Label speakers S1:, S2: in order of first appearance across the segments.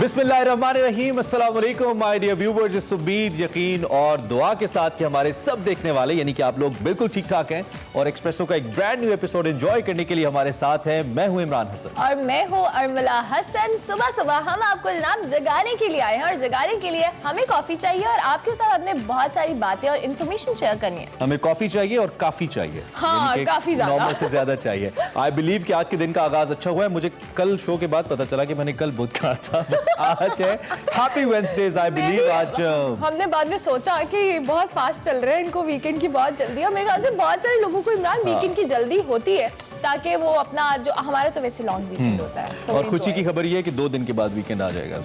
S1: बिस्मिल्लाहिर्रहमानिर्रहीम, अस्सलाम वालेकुम माय डियर व्यूअर्स। इस उम्मीद, यकीन और दुआ के साथ कि हमारे सब देखने वाले यानी कि आप लोग बिल्कुल ठीक ठाक हैं और एक्सप्रेसो का एक ब्रांड न्यू एपिसोड एंजॉय करने के लिए हमारे साथ हैं। मैं हूं इमरान हसन
S2: और मैं हूं अर्मिला हसन। सुबह सुबह हम आपको जनाब जगाने के लिए आए हैं और जगाने के लिए हमें कॉफी चाहिए और आपके साथ हमने बहुत सारी बातें और इन्फॉर्मेशन शेयर करनी है।
S1: हमें कॉफी चाहिए और काफी चाहिए,
S2: हाँ, काफी
S1: नॉर्मल से ज्यादा चाहिए। आई बिलीव कि आज के दिन का आगाज अच्छा हुआ है। मुझे कल शो के बाद पता चला कि मैंने कल बुध कहा था, आज है हैप्पी वेडनेसडेज। आई बिलीव आज
S2: हमने बाद में सोचा कि बहुत फास्ट चल रहे हैं, इनको वीकेंड की बहुत जल्दी है। मेरे ख्याल से बहुत सारे लोगों को इमरान वीकेंड की जल्दी होती है ताकि वो अपना जो हमारा तो वैसे लॉन्ग वीकेंड होता है।
S1: और खुशी की खबर ये है कि 2 दिन के बाद वीकेंड आ जाएगा।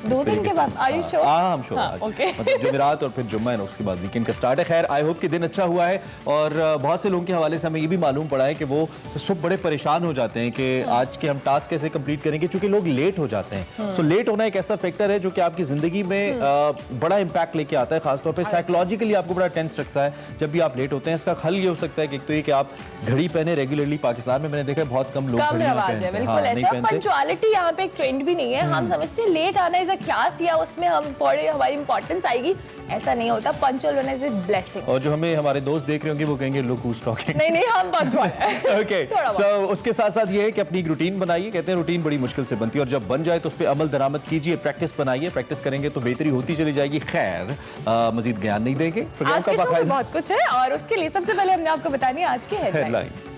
S2: 2 दिन के बाद? Are you sure?
S1: हाँ, हम श्योर। मतलब जुमेरात और फिर जुम्मा है, उसके बाद वीकेंड का स्टार्ट है। खैर, आई होप कि दिन अच्छा हुआ है। और बहुत से लोगों के हवाले से हमें ये भी मालूम पड़ा है कि वो सब बड़े परेशान हो जाते हैं कि आज के हम टास्क कैसे कंप्लीट करेंगे, क्योंकि लोग लेट हो जाते हैं। सो लेट होना एक ऐसा फैक्टर है जो कि आपकी जिंदगी में बड़ा इंपैक्ट लेके आता है, खासतौर पर साइकोलॉजिकली आपको बड़ा टेंस रखता है जब भी आप लेट होते हैं। इसका हल ये हो सकता है कि एक तो ये कि आप घड़ी पहने रेगुलरली। पाकिस्तान में मैंने देखा है बहुत कम लोग
S2: कम रवाज है, बिल्कुल ऐसा। पंक्चुअलिटी यहाँ पे एक ट्रेंड भी नहीं है। हम समझते हैं लेट आना इज अ क्लास या उसमें हम थोड़ी हमारी इंपॉर्टेंस आएगी, ऐसा नहीं होता। पंक्चुअल होना इज अ ब्लेसिंग।
S1: और जो हमें हमारे दोस्त देख रहे होंगे वो कहेंगे लुक हूज टॉकिंग।
S2: नहीं, हम पंक्चुअल हैं।
S1: ओके, सो उसके साथ साथ ये है कि अपनी रूटीन बनाइए। कहते हैं रूटीन बड़ी मुश्किल से बनती है और जब बन जाए तो उस पर अमल दरामद कीजिए, प्रैक्टिस बनाइए। प्रैक्टिस करेंगे तो बेहतरी होती चली जाएगी। खैर, मजीद ज्ञान नहीं देंगे,
S2: आज के शो में बहुत कुछ है और उसके लिए सबसे पहले हमने आपको बतानी है आज की हेडलाइंस।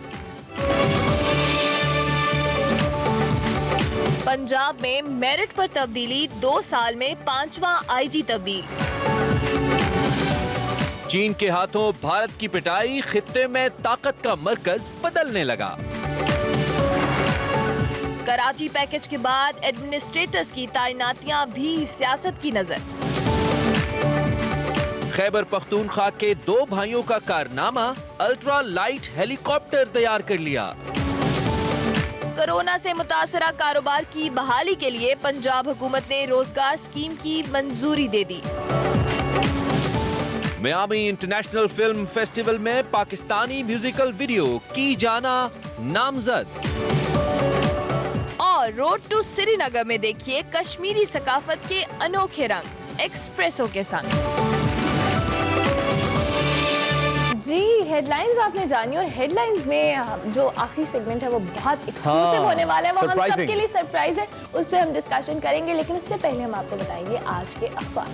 S2: पंजाब में मेरिट पर तब्दीली, 2 साल में 5वां आईजी तब्दील।
S1: चीन के हाथों भारत की पिटाई, खित्ते में ताकत का मरकज बदलने लगा।
S2: कराची पैकेज के बाद एडमिनिस्ट्रेटर्स की तैनातियां भी सियासत की नजर।
S1: खैबर पख्तूनख्वा के 2 भाइयों का कारनामा, अल्ट्रा लाइट हेलीकॉप्टर तैयार कर लिया।
S2: कोरोना से मुतासरा कारोबार की बहाली के लिए पंजाब हुकूमत ने रोजगार स्कीम की मंजूरी दे दी।
S1: मियामी इंटरनेशनल फिल्म फेस्टिवल में पाकिस्तानी म्यूजिकल वीडियो की जाना नामजद।
S2: और रोड टू श्रीनगर में देखिए कश्मीरी सकाफत के अनोखे रंग एक्सप्रेसो के संग। जी, हेडलाइंस आपने जानी और हेडलाइंस में जो आखिरी सेगमेंट है वो बहुत एक्सक्लूसिव होने वाला है। वो हम सबके लिए सरप्राइज है, उस पर हम डिस्कशन करेंगे। लेकिन उससे पहले हम आपको बताएंगे आज के अखबार।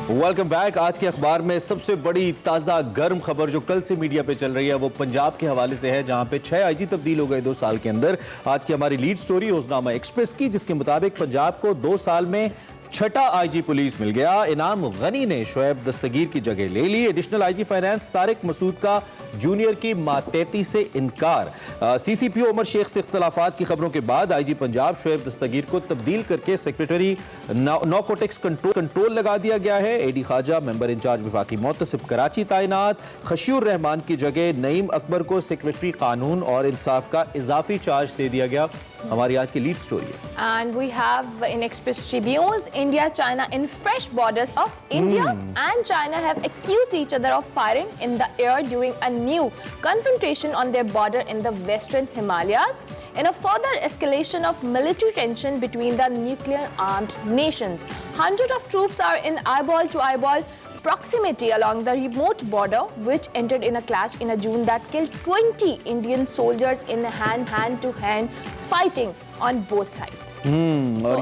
S1: Welcome back. आज के अखबार में सबसे बड़ी ताज़ा गर्म खबर जो कल से मीडिया पे चल रही है वो पंजाब के हवाले से है, जहां पे 6 आईजी तब्दील हो गए 2 साल के अंदर। आज की हमारी लीड स्टोरी रोजनामा एक्सप्रेस की, जिसके मुताबिक पंजाब को 2 साल में 6ठा आईजी पुलिस मिल गया। इनाम गनी ने शोएब दस्तगीर की जगह ले ली। Additional IG finance Tariq Masood का जूनियर की मातहती से इनकार। सीसीपीओ उमर शेख से इख्तलाफात की खबरों के बाद आईजी पंजाब शोएब दस्तगीर को तब्दील करके सेक्रेटरी नारकोटिक्स कंट्रोल लगा दिया गया है। एडी ख्वाजा मेंबर इंचार्ज विफाकी मोहतसिब कराची तैनात। खशीउर रहमान की जगह नईम अकबर को सेक्रेटरी कानून और इंसाफ का इजाफी चार्ज दे दिया गया। हमारी आज की लीड स्टोरी है।
S2: And we have in Express Tribunes, India, China in fresh borders of India and China have accused each other of firing in the air during a new confrontation on their border in the Western Himalayas in a further escalation of military tension between the nuclear armed nations. Hundreds of troops are in eyeball to eyeball proximity along the remote border, which ended in a clash in June that killed 20 Indian soldiers in hand-to-hand fighting on both sides. So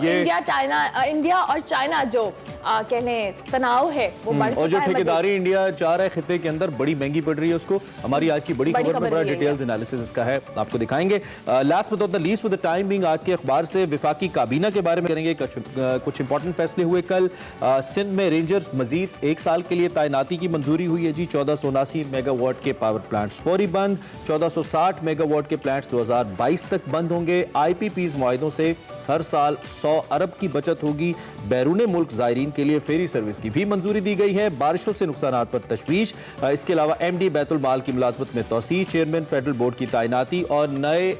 S2: India और China जो कहने तनाव है वो बढ़ चुका है।
S1: और जो ठेकेदारी इंडिया चाह रहा है खित्ते के अंदर बड़ी महंगी पड़ रही है उसको। हमारी आज की बड़ी खबर में बड़ा डिटेल्स एनालिसिस इसका है, आपको दिखाएंगे। Last but not the least for the time being आज के अखबार से विफाकी काबीना के बारे में करेंगे। कुछ इंपॉर्टेंट फैसले हुए कल। सिंध में रेंजर्स मजीद 1 साल के लिए तैनाती की मंजूरी हुई है जी। 1479 मेगावाट के पावर प्लांट्स फौरी बंद। 1460 मेगावाट के प्लांट्स 2022 तक बंद होंगे। IPPs मुआहिदों से हर साल 100 अरब की बचत होगी। बैरून मुल्क ज़ायरीन के लिए फेरी सर्विस की भी मंजूरी दी गई है। बारिशों से नुकसानात पर तशवीश। इसके अलावा MD बैतुल माल की मुलाजमत में तौसी, चेयरमैन फेडरल बोर्ड की तैनाती और नए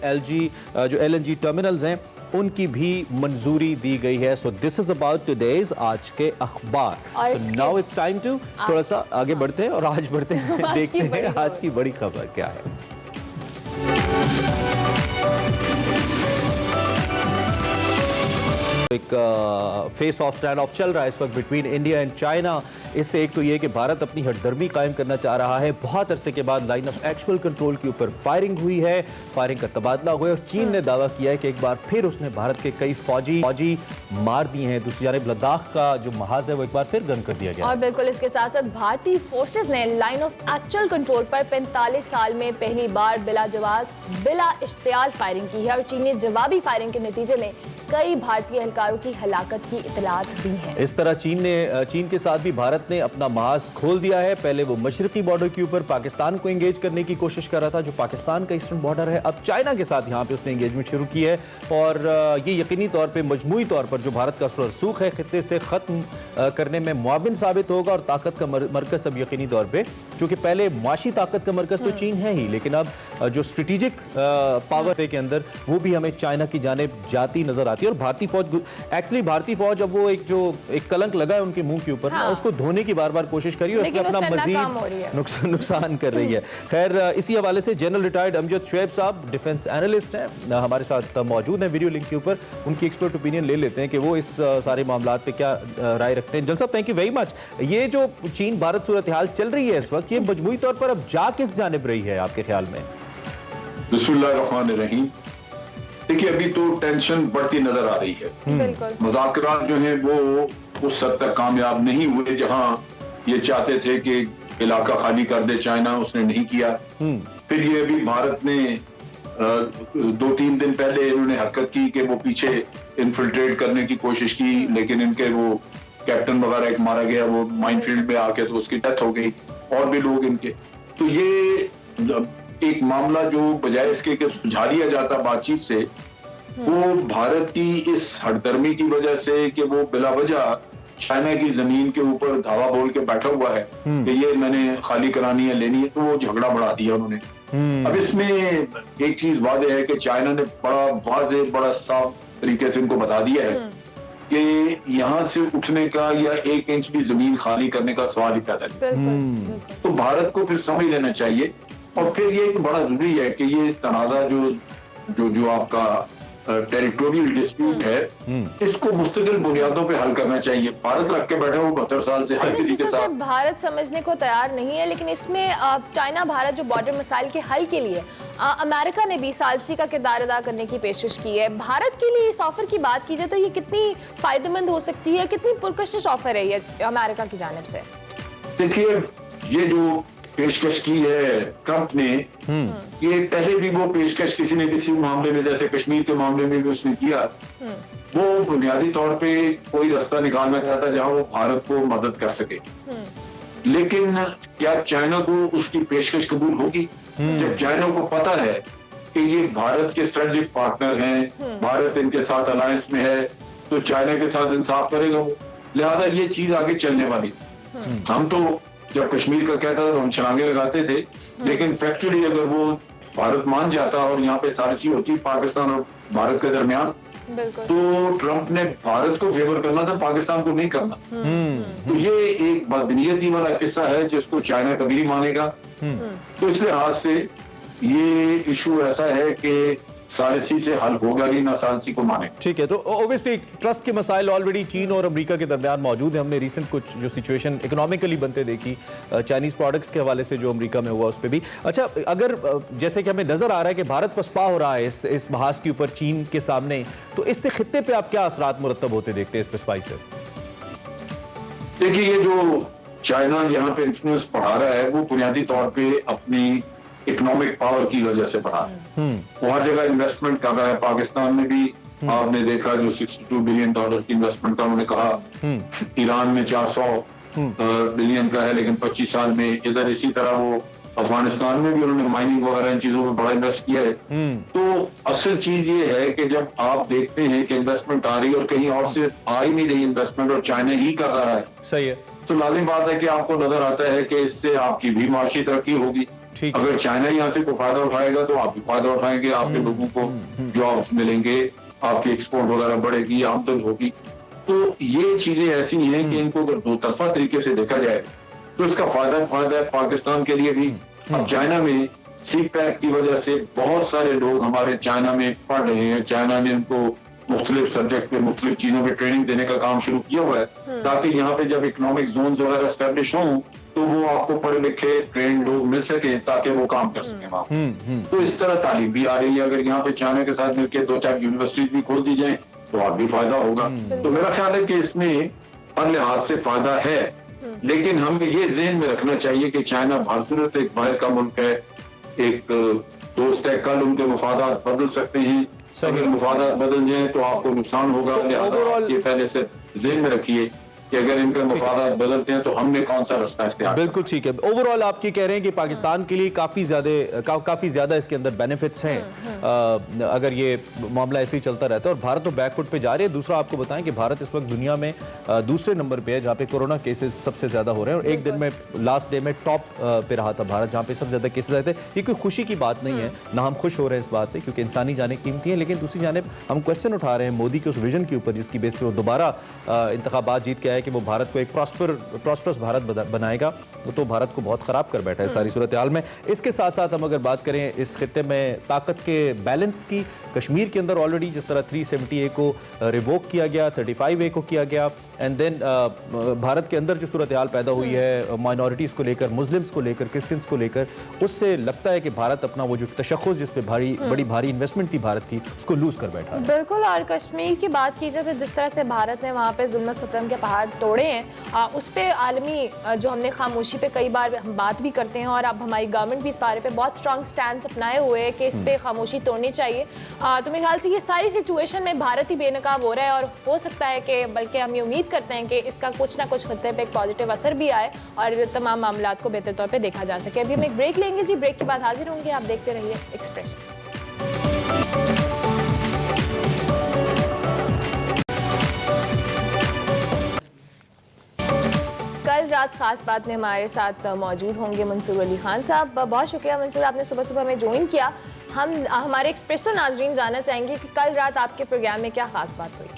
S1: जो LNG टर्मिनल्स हैं उनकी भी मंजूरी दी गई है। So this is about today's आज के अखबार। So now it's time to थोड़ा सा आगे बढ़ते हैं और आज बढ़ते हैं देखते हैं आज की बड़ी खबर क्या है। एक फेस ऑफ स्टैंड ऑफ चल रहा है इस वक्त बिटवीन इंडिया एंड चाइना। इससे एक तो ये कि भारत अपनी हटदर्मी कायम करना चाह रहा है, बहुत अरसे के बाद लाइन ऑफ एक्चुअल कंट्रोल के ऊपर फायरिंग हुई है, फायरिंग का तबादला हुआ है और चीन ने दावा किया है कि एक बार फिर उसने भारत के कई फौजी मार दिए हैं। दूसरी जानब लद्दाख का जो महाज है वो एक बार फिर गन कर दिया गया।
S2: और बिल्कुल इसके साथ साथ भारतीय फोर्सेस ने लाइन ऑफ एक्चुअल कंट्रोल पर 45 साल में पहली बार बिला जवाब बिला इश्तियाल फायरिंग की है और चीन ने जवाबी फायरिंग के नतीजे में कई भारतीय एहलकारों की हलाकत की इतलात दी है।
S1: इस तरह चीन के साथ भी भारत ने अपना महाज खोल दिया है। पहले वो मशरकी बॉर्डर के ऊपर पाकिस्तान को एंगेज करने की कोशिश कर रहा था, जो पाकिस्तान का ईस्टर्न बॉर्डर है। अब चाइना के साथ यहाँ पे उसने एंगेजमेंट शुरू की है और ये यकीनी तौर पे मजमूई तौर पर जो भारत का रसूख है खित्ते से खत्म करने में मुआविन साबित होगा और ताकत का मरकज अब यकीनी तौर पे, क्योंकि पहले मुआशी ताकत का मरकज तो चीन है ही, लेकिन अब जो स्ट्रेटेजिक पावर के अंदर वो भी हमें चाइना की जानिब जाती नजर आती है। और भारतीय फौज अब वो एक कलंक लगा है उनके मुंह के ऊपर, उसको धोने की बार बार कोशिश करी और उसमें अपना मजीद नुकसान कर रही है। खैर, इसी हवाले से जनरल रिटायर्ड अमजद शुएब साहब डिफेंस एनालिस्ट हैं, हमारे साथ मौजूद हैं वीडियो लिंक के ऊपर। उनकी एक्सपर्ट ओपिनियन ले लेते हैं कि वो इस सारे मामला पे क्या राय रखते हैं। जनरल साहब, थैंक यू वेरी मच। ये जो चीन भारत सूरत हाल चल रही है इस वक्त, ये मजमूई तौर पर अब जा किस जानिब रही है आपके ख्याल में?
S3: बिस्मिल्लाहिर्रहमानिर्रहीम। देखिए, अभी तो टेंशन बढ़ती नजर आ रही है। मुज़ाकरात जो हैं वो उस हद तक कामयाब नहीं हुए जहां ये चाहते थे कि इलाका खाली कर दे चाइना, उसने नहीं किया। फिर ये अभी भारत ने 2-3 दिन पहले इन्होंने हरकत की कि वो पीछे इन्फिल्ट्रेट करने की कोशिश की, लेकिन इनके वो कैप्टन वगैरह एक मारा गया, वो माइनफील्ड में आके तो उसकी डेथ हो गई और भी लोग इनके। तो ये एक मामला जो बजाय इसके कि सुलझा लिया जाता बातचीत से, वो भारत की इस हटदर्मी की वजह से कि वो बिला वजह चाइना की जमीन के ऊपर धावा बोल के बैठा हुआ है कि ये मैंने खाली करानी है, लेनी है, तो वो झगड़ा बढ़ा दिया उन्होंने। अब इसमें एक चीज वाज़ेह है कि चाइना ने बड़ा साफ तरीके से उनको बता दिया है कि यहाँ से उठने का या 1 इंच भी जमीन खाली करने का सवाल ही पैदा नहीं। तो भारत को फिर समझ लेना चाहिए। और फिर ये बड़ा जरूरी है कि ये तनाजा जो आपका टेरिटोरियल डिस्प्यूट है, इसको मुस्तकिल बुनियादों पे हल करना चाहिए। भारत रख के बैठे वो 72 साल से हर किसी के साथ।
S2: भारत समझने को तैयार नहीं है, लेकिन इसमें चाइना भारत जो बॉर्डर मसाइल के हल के लिए अमेरिका ने भी सालसी का किरदार अदा करने की पेशकश की है। भारत के लिए इस ऑफर की बात की जाए तो ये कितनी फायदेमंद हो सकती है, कितनी पुरकशिश ऑफर है ये अमेरिका की जानिब से?
S3: देखिए, ये जो पेशकश की है ट्रंप ने, ये पहले भी वो पेशकश किसी न किसी मामले में, जैसे कश्मीर के मामले में भी उसने किया, वो बुनियादी तौर पे कोई रास्ता निकालना चाहता जहां वो भारत को मदद कर सके। लेकिन क्या चाइना को उसकी पेशकश कबूल होगी? जब चाइना को पता है कि ये भारत के स्ट्रेटेजिक पार्टनर हैं, भारत इनके साथ अलायंस में है, तो चाइना के साथ इंसाफ करेगा वो। लिहाजा ये चीज आगे चलने वाली। हम तो जब कश्मीर का कहता था तो हम छलांगे लगाते थे, लेकिन फैक्चुअली अगर वो भारत मान जाता और यहाँ पे सालिसी होती पाकिस्तान और भारत के दरमियान, तो ट्रंप ने भारत को फेवर करना था, पाकिस्तान को नहीं करना। तो ये एक बदनीयती वाला किस्सा है जिसको चाइना कभी नहीं मानेगा। तो इस लिहाज से ये इशू ऐसा है कि सालिसी से हल होगा ही ना, सालिसी को माने।
S1: ठीक है, तो ऑब्वियसली ट्रस्ट के मसाइल ऑलरेडी चीन और अमेरिका के दरमियान मौजूद है। हमने रिसेंट कुछ जो सिचुएशन इकोनॉमिकली बनते देखी चाइनीज प्रोडक्ट्स के हवाले से जो अमेरिका में हुआ उस पर भी। अच्छा, अगर जैसे कि हमें नजर आ रहा है कि भारत पसपा हो रहा है इस महाज के ऊपर चीन के सामने, तो इससे खित्ते पे आप क्या असरात मुरतब होते देखते हैं इस पसपाई से?
S3: देखिए, ये जो चाइना यहाँ पे इन्फ्लुएंस बढ़ा रहा है वो बुनियादी तौर पे अपनी इकोनॉमिक पावर की वजह से बढ़ा है। वो हर जगह इन्वेस्टमेंट कर रहा है। पाकिस्तान में भी आपने देखा जो $62 बिलियन की इन्वेस्टमेंट का उन्होंने कहा, ईरान में 400 बिलियन का है, लेकिन 25 साल में। इधर इसी तरह वो अफगानिस्तान में भी उन्होंने माइनिंग वगैरह इन चीजों में बड़ा इन्वेस्ट किया है। तो असल चीज ये है कि जब आप देखते हैं कि इन्वेस्टमेंट आ रही है और कहीं और से आ ही नहीं रही इन्वेस्टमेंट और चाइना ही कर रहा है,
S1: सही है,
S3: तो लाजिम बात है कि आपको नजर आता है कि इससे आपकी भी माशी तरक्की होगी। अगर चाइना यहाँ से कोई फायदा उठाएगा तो आप भी फायदा उठाएंगे, आपके लोगों को जॉब्स मिलेंगे, आपकी एक्सपोर्ट वगैरह बढ़ेगी, आमदनी होगी। तो ये चीजें ऐसी हैं कि इनको अगर दो तरफा तरीके से देखा जाए तो इसका फायदा है पाकिस्तान के लिए भी। अब चाइना में CPEC की वजह से बहुत सारे लोग हमारे चाइना में पढ़ रहे हैं, चाइना ने उनको मुख्तलिफ सब्जेक्ट पे मुख्तलिफ चीजों पे ट्रेनिंग देने का काम शुरू किया हुआ है, ताकि यहाँ पे जब इकोनॉमिक जोन वगैरह एस्टेब्लिश हों तो वो आपको पढ़े लिखे ट्रेन लोग मिल सके ताकि वो काम कर सके वहाँ। तो इस तरह तालीम भी आ रही है। अगर यहाँ पे चाइना के साथ मिलकर 2-4 यूनिवर्सिटीज भी खोल दी जाए तो और भी फायदा होगा। तो मेरा ख्याल है कि इसमें हर लिहाज से फायदा है, लेकिन हमें ये ज़हन में रखना चाहिए कि चाइना भारत एक बाहर का मुल्क है, एक दोस्त है। कल उनके मफादात बदल सकते हैं, अगर मफादात बदल जाए तो आपको नुकसान होगा। लिहाजा ये पहले से ज़हन में रखिए कि अगर इनके मफादात बदलते हैं तो हमने कौन सा रास्ता इख्तियार।
S1: बिल्कुल ठीक है। ओवरऑल आप ये कह रहे हैं कि पाकिस्तान के लिए काफ़ी ज़्यादा इसके अंदर बेनिफिट्स हैं अगर ये मामला ऐसे ही चलता रहता है, और भारत तो बैकफुट पे जा रही है। दूसरा आपको बताएं कि भारत इस वक्त दुनिया में दूसरे नंबर पे है जहाँ पे कोरोना केसेस सबसे ज़्यादा हो रहे हैं, और एक दिन में लास्ट डे में टॉप पे रहा था भारत, जहाँ पे सबसे ज़्यादा केसेस आए थे। ये कोई खुशी की बात नहीं है, ना हम खुश हो रहे हैं इस बात पर, क्योंकि इंसानी जाने कीमती हैं, लेकिन दूसरी जानिब हम क्वेश्चन उठा रहे हैं मोदी के उस विजन के ऊपर जिसकी बेस पर वो दोबारा इंतखाबात जीत के आए कि वो भारत को एक प्रॉस्परस भारत बनाएगा। वो तो भारत को बहुत ख़राब कर बैठा है सारी सूरत हाल में। इसके साथ साथ हम अगर बात करें इस खित्ते में ताकत के बैलेंस की, कश्मीर के अंदर ऑलरेडी जिस तरह 370A को रिवोक किया गया, 35A को किया गया, एंड देन भारत के अंदर जो सूरत हाल पैदा हुई है माइनॉरिटीज़ को लेकर, मुस्लिम्स को लेकर, क्रिश्चियंस को लेकर, उससे लगता है कि भारत अपना वो जो तशख़्ख़ुस जिस पे बड़ी भारी इन्वेस्टमेंट थी भारत की, उसको लूज़ कर बैठा है।
S2: बिल्कुल। और कश्मीर की बात की जाए तो जिस तरह से भारत ने वहाँ पे जुल्म सितम के पहाड़ तोड़े हैं, उस पर आलमी जो हमने खामोशी पे कई बार हम बात भी करते हैं, और अब हमारी गवर्नमेंट भी इस बारे पे बहुत स्ट्रॉन्ग स्टैंड अपनाए हुए है कि इस पे खामोशी तोड़नी चाहिए। तो मेरे ख्याल से ये सारी सिचुएशन में भारत ही बेनकाब हो रहा है, और हो सकता है कि बल्कि हम ये उम्मीद करते हैं कि इसका कुछ ना कुछ खत्ते पे एक पॉजिटिव असर भी आए और तमाम मामला को बेहतर तौर पर देखा जा सके। अभी हम एक ब्रेक लेंगे जी, ब्रेक के बाद हाजिर होंगे। आप देखते रहिए एक्सप्रेस। कल रात खास बात में हमारे साथ मौजूद होंगे मंसूर अली खान साहब। बहुत शुक्रिया मंसूर, आपने सुबह सुबह हमें ज्वाइन किया। हम हमारे एक्सप्रेसो नाजरीन जानना चाहेंगे कि कल रात आपके प्रोग्राम में क्या खास बात हुई।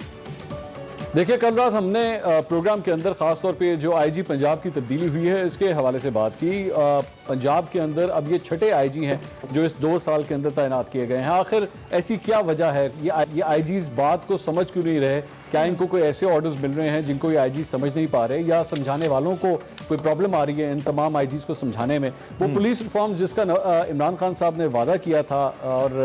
S4: देखिए, कल रात हमने प्रोग्राम के अंदर ख़ास तौर पे जो आईजी पंजाब की तब्दीली हुई है इसके हवाले से बात की। पंजाब के अंदर अब ये 6ठे आईजी हैं जो इस 2 साल के अंदर तैनात किए गए हैं। आखिर ऐसी क्या वजह है, ये आईजी इस बात को समझ क्यों नहीं रहे? क्या इनको कोई ऐसे ऑर्डर्स मिल रहे हैं जिनको ये आईजी समझ नहीं पा रहे, या समझाने वालों को कोई प्रॉब्लम आ रही है इन तमाम आईजीज़ को समझाने में? वो पुलिस रिफॉर्म्स जिसका इमरान खान साहब ने वादा किया था और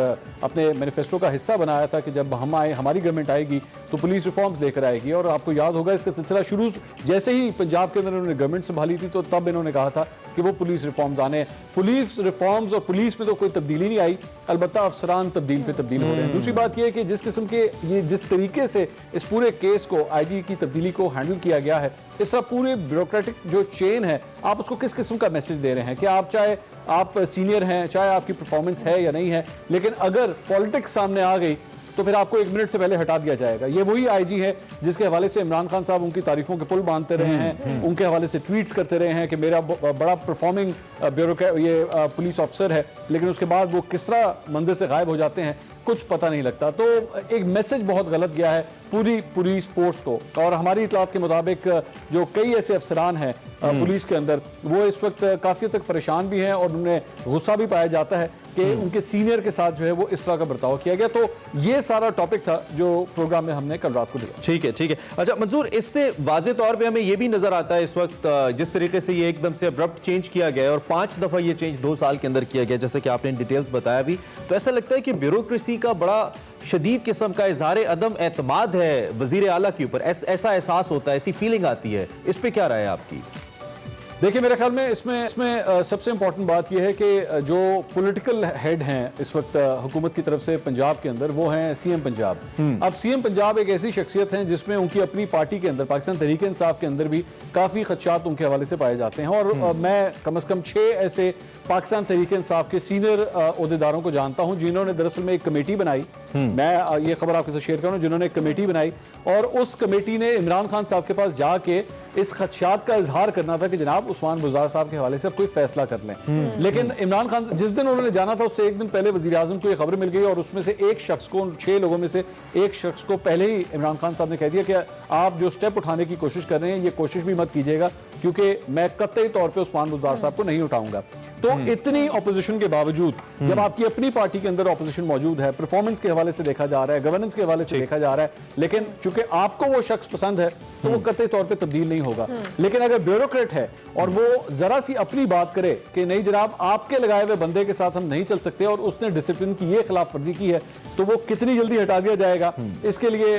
S4: अपने मैनिफेस्टो का हिस्सा बनाया था कि जब हम आए, हमारी गवर्नमेंट आएगी तो पुलिस रिफॉर्म्स लेकर आएगी, और आपको याद होगा इसका सिलसिला शुरू जैसे ही पंजाब के अंदर उन्होंने गवर्नमेंट संभाली थी तो तब इन्होंने कहा था कि वो पुलिस रिफॉर्म्स आने। पुलिस रिफॉर्म्स और पुलिस में तो कोई तब्दीली नहीं आई, अलबत्ता अफसरान तब्दील पे तब्दील हो रहे हैं। दूसरी बात यह है कि जिस किस्म के ये जिस तरीके से इस पूरे केस को, आईजी की तब्दीली को हैंडल किया गया है, इसका पूरे ब्यूरोक्रेटिक जो चेन है, आप उसको किस किस्म का मैसेज दे रहे हैं कि आप चाहे आप सीनियर हैं, चाहे आपकी परफॉर्मेंस है या नहीं है, लेकिन अगर पॉलिटिक्स सामने आ गई तो फिर आपको 1 मिनट से पहले हटा दिया जाएगा। ये वही आईजी है जिसके हवाले से इमरान खान साहब उनकी तारीफों के पुल बांधते रहे हैं, उनके हवाले से ट्वीट्स करते रहे हैं कि मेरा बड़ा परफॉर्मिंग पुलिस ऑफिसर है, लेकिन उसके बाद वो किस तरह मंदिर से गायब हो जाते हैं कुछ पता नहीं लगता। तो एक मैसेज बहुत गलत गया है पूरी पुलिस फोर्स को। और हमारी इतलात के मुताबिक जो कई ऐसे अफसरान हैं पुलिस के अंदर, वो इस वक्त काफ़ी हद तक परेशान भी हैं और उन्हें गुस्सा भी पाया जाता है कि उनके सीनियर के साथ जो है वो इस तरह का बर्ताव किया गया। तो ये सारा टॉपिक था जो प्रोग्राम में हमने कल रात को दिया।
S1: ठीक है, ठीक है। अच्छा मंसूर, इससे वाज़े तौर पे हमें ये भी नजर आता है इस वक्त जिस तरीके से ये एकदम से अब्रप्ट चेंज किया गया है, और 5 दफ़ा ये चेंज 2 साल के अंदर किया गया, जैसे कि आपने डिटेल्स बताया भी, तो ऐसा लगता है कि ब्यूरोक्रेसी का बड़ा शदीद किस्म का इजहार अदम एतमाद है वजीर आला के ऊपर, ऐसा एहसास होता है, ऐसी फीलिंग आती है। इस पर क्या राय है आपकी?
S4: देखिए, मेरे ख्याल में इसमें सबसे इंपॉर्टेंट बात यह है कि जो पॉलिटिकल हेड हैं इस वक्त हुकूमत की तरफ से पंजाब के अंदर, वो हैं सीएम पंजाब। अब सीएम पंजाब एक ऐसी शख्सियत हैं जिसमें उनकी अपनी पार्टी के अंदर, पाकिस्तान तहरीक इंसाफ के अंदर भी काफ़ी खदशात उनके हवाले से पाए जाते हैं। और मैं कम से कम 6 ऐसे पाकिस्तान तहरीक इंसाफ के सीनियर ओहदेदारों को जानता हूँ जिन्होंने दरअसल में एक कमेटी बनाई, मैं ये खबर आपके साथ शेयर करूँ, जिन्होंने एक कमेटी बनाई और उस कमेटी ने इमरान खान साहब के पास जाके इस खदशात का इजहार करना था कि जनाब उस्मान बुज़दार साहब के हवाले से अब कोई फैसला कर लें। लेकिन इमरान खान जिस दिन उन्होंने जाना था उससे एक दिन पहले वज़ीर आज़म को ये खबर मिल गई और उसमें से एक शख्स को, 6 लोगों में से एक शख्स को पहले ही इमरान खान साहब ने कह दिया कि आप जो स्टेप उठाने की कोशिश कर रहे हैं ये कोशिश भी मत कीजिएगा, क्योंकि मैं कतई तौर पर उस्मान बुज़दार साहब को नहीं उठाऊंगा। तो इतनी ऑपोजिशन के बावजूद जब आपकी अपनी पार्टी के अंदर ऑपोजिशन मौजूद है, परफॉर्मेंस के हवाले से देखा जा रहा है, गवर्नेंस के हवाले से देखा जा रहा है, लेकिन चूंकि आपको वो शख्स पसंद है तो वो कतई तौर पे तब्दील नहीं होगा। लेकिन अगर ब्यूरोक्रेट है और वो जरा सी अपनी बात करे कि नहीं जनाब आपके लगाए हुए बंदे के साथ हम नहीं चल सकते और उसने डिसिप्लिन की ये खिलाफ वर्जी की है, तो वो कितनी जल्दी हटा दिया जाएगा। इसके लिए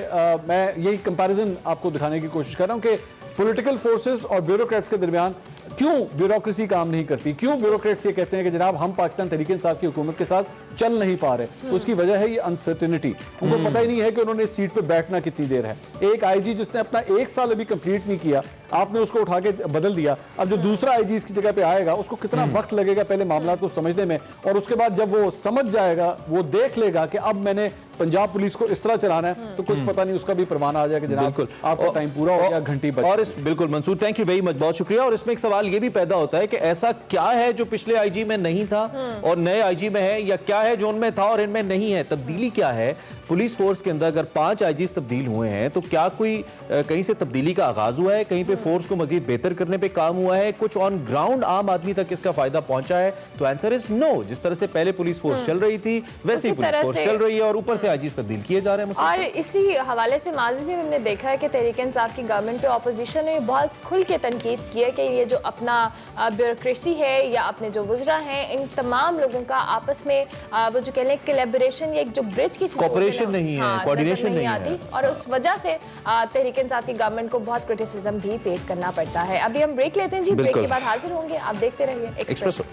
S4: मैं यही कंपैरिजन आपको दिखाने की कोशिश कर रहा हूं कि पॉलिटिकल फोर्सेस और ब्यूरोक्रेट्स के दरमियान क्यों ब्यूरोक्रेसी काम नहीं करती, क्यों ब्यूरोक्रेट्स ये कहते हैं कि जनाब हम पाकिस्तान तहरीक इंसाफ की हुकूमत के साथ चल नहीं पा रहे। तो उसकी वजह है ये अनसर्टेनिटी। उनको पता ही नहीं है कि उन्होंने इस सीट पे बैठना कितनी देर है। एक आईजी जिसने अपना 1 साल अभी कंप्लीट नहीं किया, आपने उसको उठा के बदल दिया। अब जो दूसरा आईजी इसकी जगह पे आएगा उसको कितना वक्त लगेगा पहले मामला को समझने में, और उसके बाद जब वो समझ जाएगा, वो देख लेगा कि अब मैंने पंजाब पुलिस को इस तरह चलाना है, तो कुछ पता नहीं उसका भी परवाना आ जाएगा कि जनाब आपका टाइम पूरा हो गया, घंटी बच।
S1: और इस बिल्कुल Mansoor, thank you very much, बहुत शुक्रिया। और इसमें एक सवाल ये भी पैदा होता है कि ऐसा क्या है जो पिछले आईजी में नहीं था और नए आईजी में है, या क्या है जो उनमें था और इनमें नहीं है? तब्दीली क्या है पुलिस फोर्स के अंदर? अगर 5 आईजीज तब्दील हुए हैं तो क्या कोई कहीं से तब्दीली का आगाज हुआ है, कहीं पे फोर्स को मजीद बेहतर करने पे काम हुआ है, कुछ ऑन ग्राउंड आम आदमी तक इसका फायदा पहुंचा है? तो आंसर इज नो। जिस तरह से पहले पुलिस फोर्स चल रही थी वैसे ही पुलिस फोर्स चल रही है और ऊपर से आईजीज तब्दील किए जा रहे हैं।
S2: और इसी हवाले से माजी में हमने देखा है कि तहरीक इंसाफ की गवर्नमेंट पे ऑपोजिशन ने बहुत खुल के तनकीद की है कि ये जो अपना ब्यूरोक्रेसी है या अपने जो वुज़रा हैं, इन तमाम लोगों का आपस में वो जो कह लें कोलैबोरेशन या एक जो ब्रिज की
S1: कोऑपरेशन नहीं है, कोऑर्डिनेशन नहीं आती,
S2: और उस वजह से तहरीक इंसाफ की गवर्नमेंट को बहुत क्रिटिसिज्म भी फेस करना पड़ता है। अभी हम ब्रेक लेते हैं जी, ब्रेक के बाद हाजिर होंगे, आप देखते रहिए एक्सप्रेसो।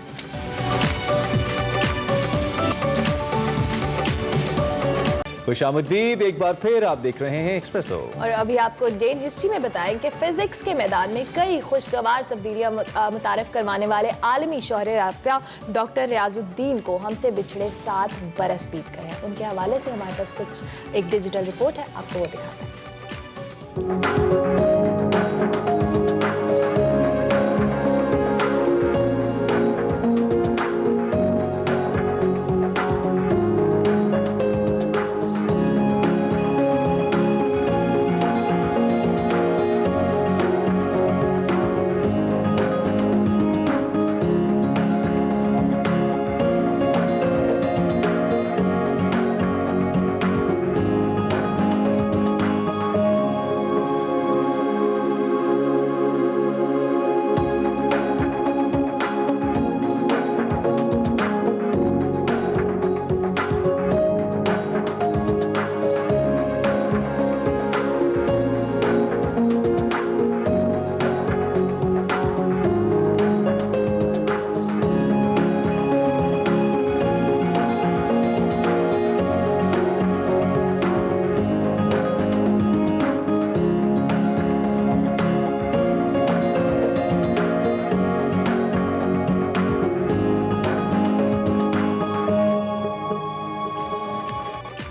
S1: खुशामदीद, एक बार फिर आप देख रहे हैं एक्सप्रेसो।
S2: और अभी आपको डे इन हिस्ट्री में बताएं कि फिजिक्स के मैदान में कई खुशगवार तब्दीलियां मुतारिफ करवाने वाले आलमी शोहरे याफ्ता डॉक्टर रियाजुद्दीन को हमसे बिछड़े 7 बरस बीत गए हैं। उनके हवाले से हमारे पास कुछ एक डिजिटल रिपोर्ट है, आपको वो दिखाते हैं।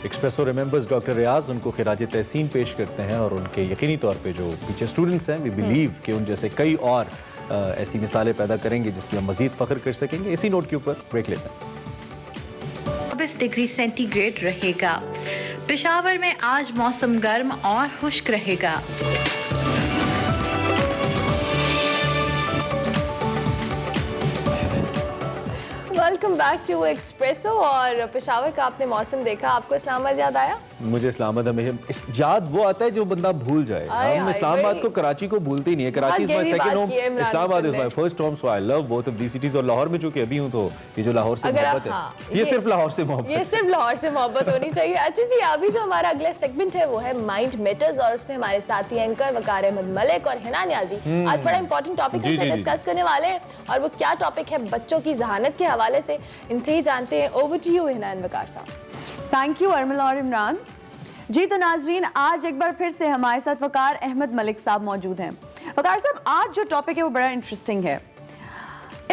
S1: एक्सप्रेसो रिमेंबर्स डॉक्टर रियाज, उनको खिराज तहसीन पेश करते हैं और उनके यकीनी तौर पे जो पीछे स्टूडेंट्स हैं, वी बिलीव कि उन जैसे कई और ऐसी मिसालें पैदा करेंगे जिसमें हम मजीद फख्र कर सकेंगे। इसी नोट के ऊपर ब्रेक लेते हैं।
S5: 24 डिग्री सेंटीग्रेड रहेगा। पेशावर में आज मौसम गर्म और खुश्क रहेगा।
S2: Welcome back to Expresso. और पेशावर का आपने मौसम देखा, आपको इस्लामाबाद याद आया?
S1: मुझे इस्लामाबाद हमेशा याद वो आता है जो बंदा भूल जाए। हम इस्लामाबाद को कराची को भूलते ही नहीं है। Karachi is my second home, Islamabad is my first home, so I love both of these cities. और लाहौर में चूंकि अभी हूं तो ये जो लाहौर से मोहब्बत है, ये सिर्फ लाहौर से मोहब्बत,
S2: ये सिर्फ लाहौर से मोहब्बत होनी चाहिए। अच्छा जी, अभी जो हमारा अगला सेगमेंट है वो है माइंड मैटर्स, और उसमें हमारे साथी एंकर वकार अहमद मलिक और हिना न्याजी आज बड़ा इंपॉर्टेंट टॉपिक हमसे डिस्कस करने वाले हैं। और वो क्या टॉपिक है? बच्चों की जहानत के हवाले से। इनसे ही जानते हैं। Over to you Hina and Waqar साहब।
S6: थैंक यू अर्मिल और इमरान जी। तो नाजरीन, आज एक बार फिर से हमारे साथ वकार अहमद मलिक साहब मौजूद हैं। वकार साहब, आज जो टॉपिक है वो बड़ा इंटरेस्टिंग है।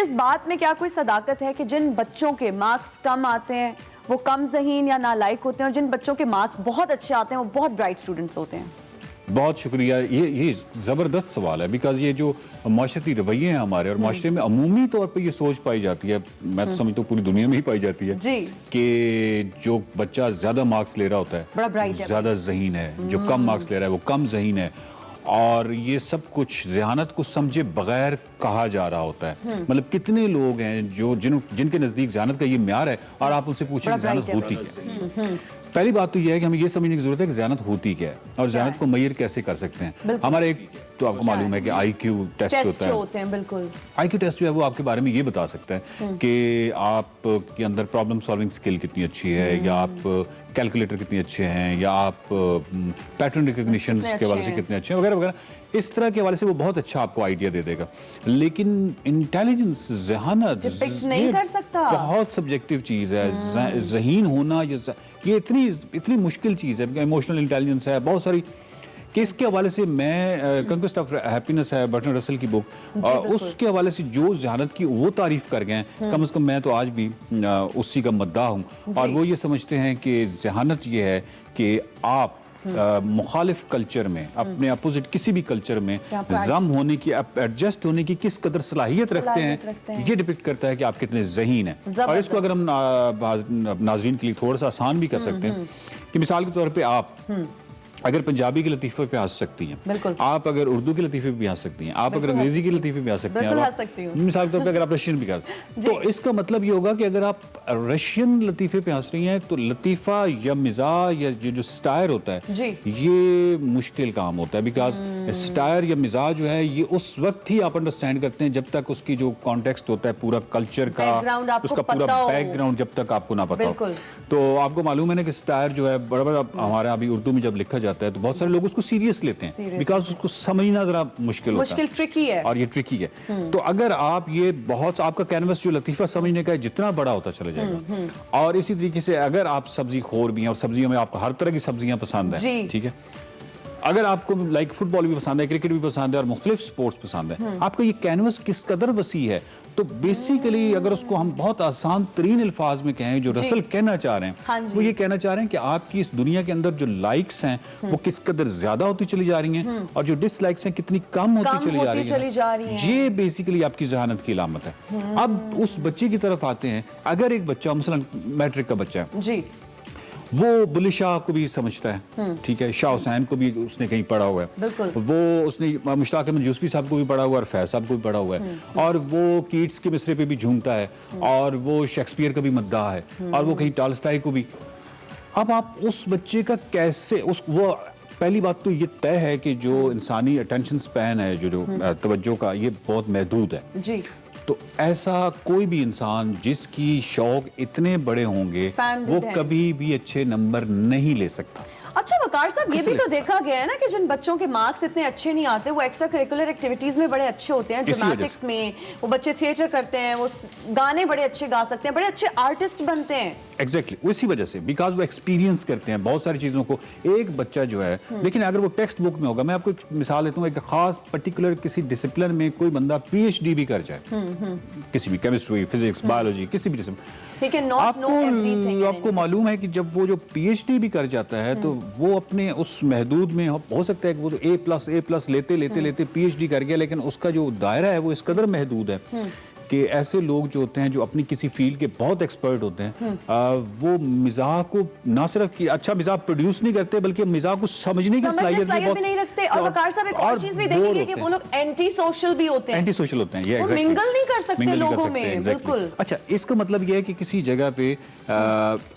S6: इस बात में क्या कोई सदाकत है कि जिन बच्चों के मार्क्स कम आते हैं वो कम ज़हीन या नालायक होते हैं, और जिन बच्चों के मार्क्स बहुत अच्छे आते हैं वो बहुत ब्राइट स्टूडेंट्स होते हैं?
S7: बहुत शुक्रिया, ये ज़बरदस्त सवाल है। बिकॉज ये जो माशरती रवैये हैं हमारे, और माशरे में अमूमी तौर पे ये सोच पाई जाती है, मैं तो समझता हूँ पूरी दुनिया में ही पाई जाती है
S6: जी,
S7: कि जो बच्चा ज़्यादा मार्क्स ले रहा होता है
S6: बड़ा ब्राइट है,
S7: ज़्यादा ज़हीन है, जो कम मार्क्स ले रहा है वो कम ज़हीन है। और ये सब कुछ ज़हानत को समझे बगैर कहा जा रहा होता है। मतलब कितने लोग हैं जो जिनके नज़दीक ज़हानत का ये म्यार है और आप उनसे पूछें कि ज़हानत होती क्या है। पहली बात तो यह है कि हमें ये समझने की जरूरत है कि ज़हानत होती क्या है और ज़हानत को मैयर कैसे कर सकते हैं। हमारा एक तो आपको मालूम है कि IQ टेस्ट होता है।
S6: बिल्कुल
S7: IQ टेस्ट जो है वो आपके बारे में ये बता सकता है कि आपके अंदर प्रॉब्लम सॉल्विंग स्किल कितनी अच्छी है, या आप कैलकुलेटर कितने अच्छे हैं, या आप पैटर्न रिकग्निशन के हवाले से कितने अच्छे हैं, वगैरह वगैरह। इस तरह के हवाले से वो बहुत अच्छा आपको आइडिया दे देगा। लेकिन इंटेलिजेंस, ज़हानत
S6: नहीं कर सकता,
S7: बहुत सब्जेक्टिव चीज़ है। ज़हीन होना ये इतनी मुश्किल चीज़ है। इमोशनल इंटेलिजेंस है, बहुत सारी कि इसके हवाले से मैं कंक्वेस्ट ऑफ हैप्पीनेस है बर्टन रसल की बुक, उसके हवाले से जो ज़हानत की वो तारीफ कर गए हैं, कम से कम मैं तो आज भी उसी का मद्दाह हूँ। और वो ये समझते हैं कि ज़हानत ये है कि आप मुखालिफ कल्चर में, अपने अपोजिट किसी भी कल्चर में जम होने की, एडजस्ट होने की किस कदर सलाहियत रखते हैं, ये डिपिक्ट करता है कि आप कितने ज़हीन हैं। और इसको अगर हम नाज़रीन के लिए थोड़ा सा आसान भी कर सकते हैं कि मिसाल के तौर पे आप अगर पंजाबी के लतीफ़े पे हंस सकती हैं, आप अगर उर्दू के लतीफ़े पे भी हंस सकती हैं, आप अगर अंग्रेजी के लतीफ़े पे हंस सकती हैं, मिसाल के तौर पे अगर आप रशियन भी कर, तो इसका मतलब ये होगा कि अगर आप रशियन लतीफ़े पे हंस रही हैं तो लतीफ़ा या मिजाज या जो स्टायर होता है ये मुश्किल काम होता है। बिकॉज स्टायर या मिजाज जो है ये उस वक्त ही आप अंडरस्टैंड करते हैं जब तक उसकी जो कॉन्टेक्स्ट होता है पूरा कल्चर का, उसका पूरा बैकग्राउंड जब तक आपको ना पता हो। तो आपको मालूम है ना कि स्टायर जो है बड़ा हमारे अभी उर्दू में जब लिखा जाता है तो बहुत सारे लोग उसको सीरियस लेते हैं, बिकॉज उसको समझना जरा मुश्किल होता है,
S6: ट्रिकी है,
S7: और ये ट्रिकी है। तो अगर आप ये बहुत आपका कैनवस जो लतीफा समझने का है जितना बड़ा होता चला जाएगा। और इसी तरीके से अगर आप सब्जी खोर भी हैं और सब्जियों में आपको हर तरह की सब्जियां पसंद है, ठीक है, अगर आपको लाइक फुटबॉल भी पसंद है, क्रिकेट भी पसंद है और मुख्तलिफ स्पोर्ट्स पसंद है, आपका ये कैनवस किस कदर वसी है। तो बेसिकली अगर उसको हम बहुत आसान तरीन अल्फाज में कहें, जो रसल कहना चाह रहे हैं, वो ये कहना चाह रहे हैं कि आपकी इस दुनिया के अंदर जो लाइक्स हैं वो किस कदर ज्यादा होती चली जा रही हैं और जो डिसलाइक्स हैं कितनी कम होती चली जा रही हैं। ये बेसिकली आपकी ज़हानत की अलामत है। अब उस बच्चे की तरफ आते हैं। अगर एक बच्चा मसलन मैट्रिक का बच्चा है जी, वो बुल्ले शाह को भी समझता है, ठीक है, शाह हुसैन को भी उसने कहीं पढ़ा हुआ है, वो उसने मुश्ताक अहमद यूसुफी साहब को भी पढ़ा हुआ है और फैज साहब को भी पढ़ा हुआ है, और वो कीट्स के मिसरे पे भी झूमता है, और वो शेक्सपियर का भी मद्दाह है, और वो कहीं टॉल्स्टॉय को भी। अब आप उस बच्चे का कैसे वो पहली बात तो ये तय है कि जो इंसानी अटेंशन स्पैन है, जो तवज्जो का, ये बहुत महदूद है जी। तो ऐसा कोई भी इंसान जिसकी शौक इतने बड़े होंगे वो कभी भी अच्छे नंबर नहीं ले सकता।
S6: अच्छा वकार साहब, ये भी तो देखा गया है ना कि जिन बच्चों के मार्क्स इतने अच्छे नहीं आते वो एक्स्ट्रा करिकुलर एक्टिविटीज में बड़े अच्छे होते हैं, ड्रामेटिक्स में वो बच्चे थिएटर करते हैं, वो गाने बड़े अच्छे गा सकते हैं, बड़े अच्छे आर्टिस्ट बनते हैं।
S7: एग्जैक्टली उसी वजह से, बिकॉज वो एक्सपीरियंस करते हैं बहुत सारी चीजों को। एक बच्चा जो है, लेकिन अगर वो टेक्स्ट बुक में होगा, मैं आपको एक मिसाल देता हूँ, एक खास पर्टिकुलर किसी डिसिप्लिन में कोई बंदा PhD भी कर जाए, किसी भी केमिस्ट्री, फिजिक्स, बायोलॉजी, किसी भी डिसिप्लिन, आपको मालूम है कि जब वो जो PhD भी कर जाता है तो वो अपने उस महदूद में हो सकता है कि वो तो A+ लेते PhD कर गया, लेकिन उसका जो दायरा है वो इस कदर महदूद है कि ऐसे लोग जो होते हैं जो अपनी किसी फील्ड के बहुत एक्सपर्ट होते हैं, वो मिजाह को ना सिर्फ कि अच्छा मिजाह प्रोड्यूस नहीं करते बल्कि मिजाह को समझने की सलाहियत भी नहीं रखते।
S6: और वकार साहब एक और चीज भी देखेंगे कि वो लोग एंटी सोशल भी होते हैं, ये मिंगल नहीं कर सकते लोगों में, बिल्कुल।
S7: अच्छा, इसका मतलब ये है कि किसी जगह पे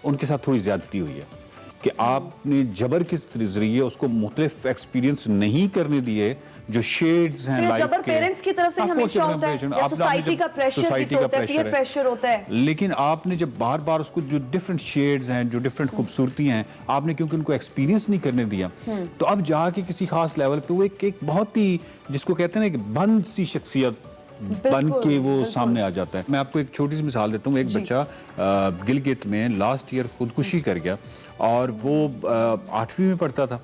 S7: उनके साथ थोड़ी ज्यादती हुई है कि आपने जबर के जरिए उसको मुख्तलिफ एक्सपीरियंस नहीं करने दिए, जो शेड्स हैं लाइफ के,
S6: पेरेंट्स की तरफ से हमेशा होता है, सोसाइटी का प्रेशर होता है।
S7: लेकिन आपने जब बार बार उसको जो डिफरेंट शेड्स हैं, जो डिफरेंट खूबसूरती हैं, आपने क्योंकि उनको एक्सपीरियंस नहीं करने दिया, तो अब जाके किसी खास लेवल पे वो एक बहुत ही, जिसको कहते हैं ना, एक बंद सी शख्सियत बन के वो सामने आ जाता है। मैं आपको एक छोटी सी मिसाल देता हूँ। एक बच्चा गिलगित में लास्ट ईयर खुदकुशी कर गया और वो 8वीं में पढ़ता था,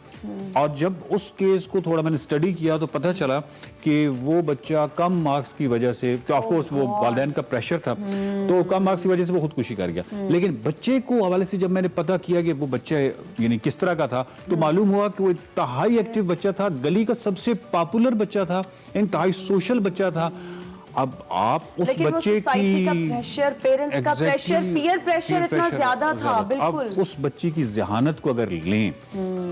S7: और जब उस केस को थोड़ा मैंने स्टडी किया तो पता चला कि वो बच्चा कम मार्क्स की वजह से, ऑफ कोर्स वो वालिदैन का प्रेशर था, तो कम मार्क्स की वजह से वो खुदकुशी कर गया। लेकिन बच्चे को हवाले से जब मैंने पता किया कि वो बच्चा यानी किस तरह का था, तो मालूम हुआ कि वो इंतहाई एक्टिव बच्चा था, गली का सबसे पॉपुलर बच्चा था, इंतहाई सोशल बच्चा था, अब आप उस
S6: लेकिन वो
S7: बच्चे
S6: सोसाइटी
S7: की
S6: का प्रेशर, पेरेंट्स का प्रेशर, पीयर प्रेशर इतना ज्यादा था, बिल्कुल।
S7: अब उस बच्चे की जहानत को अगर लें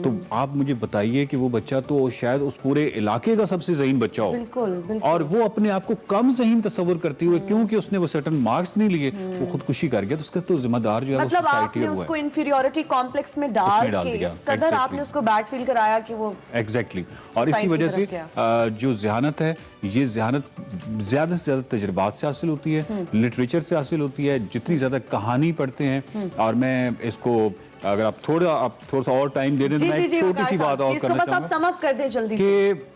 S7: तो आप मुझे बताइए कि वो बच्चा तो शायद उस पूरे इलाके का सबसे ज़हीन बच्चा हो,
S6: बिल्कुल, बिल्कुल।
S7: और वो अपने आप को कम ज़हीन तस्वर करते हुए क्योंकि उसने वो सर्टेन मार्क्स नहीं लिए वो खुदकुशी कर गया, तो उसका तो जिम्मेदार जो है वो
S6: मतलब
S7: सोसाइटी
S6: आपने
S7: हुआ
S6: उसको
S7: है।
S6: इंफीरियोरिटी कॉम्प्लेक्स में
S7: उसमें
S6: डाल
S7: डाल
S6: के
S7: दिया,
S6: इस कदर आपने
S7: exactly।
S6: उसको बैड फील कराया कि वो
S7: एग्जैक्टली और इसी
S6: Society
S7: वजह
S6: की
S7: से
S6: तरफ
S7: जो जहानत है ये जहानत ज्यादा से ज्यादा तजुर्बात से हासिल होती है, लिटरेचर से हासिल होती है, जितनी ज्यादा कहानी पढ़ते हैं। और मैं इसको अगर आप थोड़ा सा और टाइम दे दें तो मैं एक छोटी सी बात और करना
S6: बस आप
S7: चाहूंगा
S6: सम अप कर दें जल्दी से।
S7: कि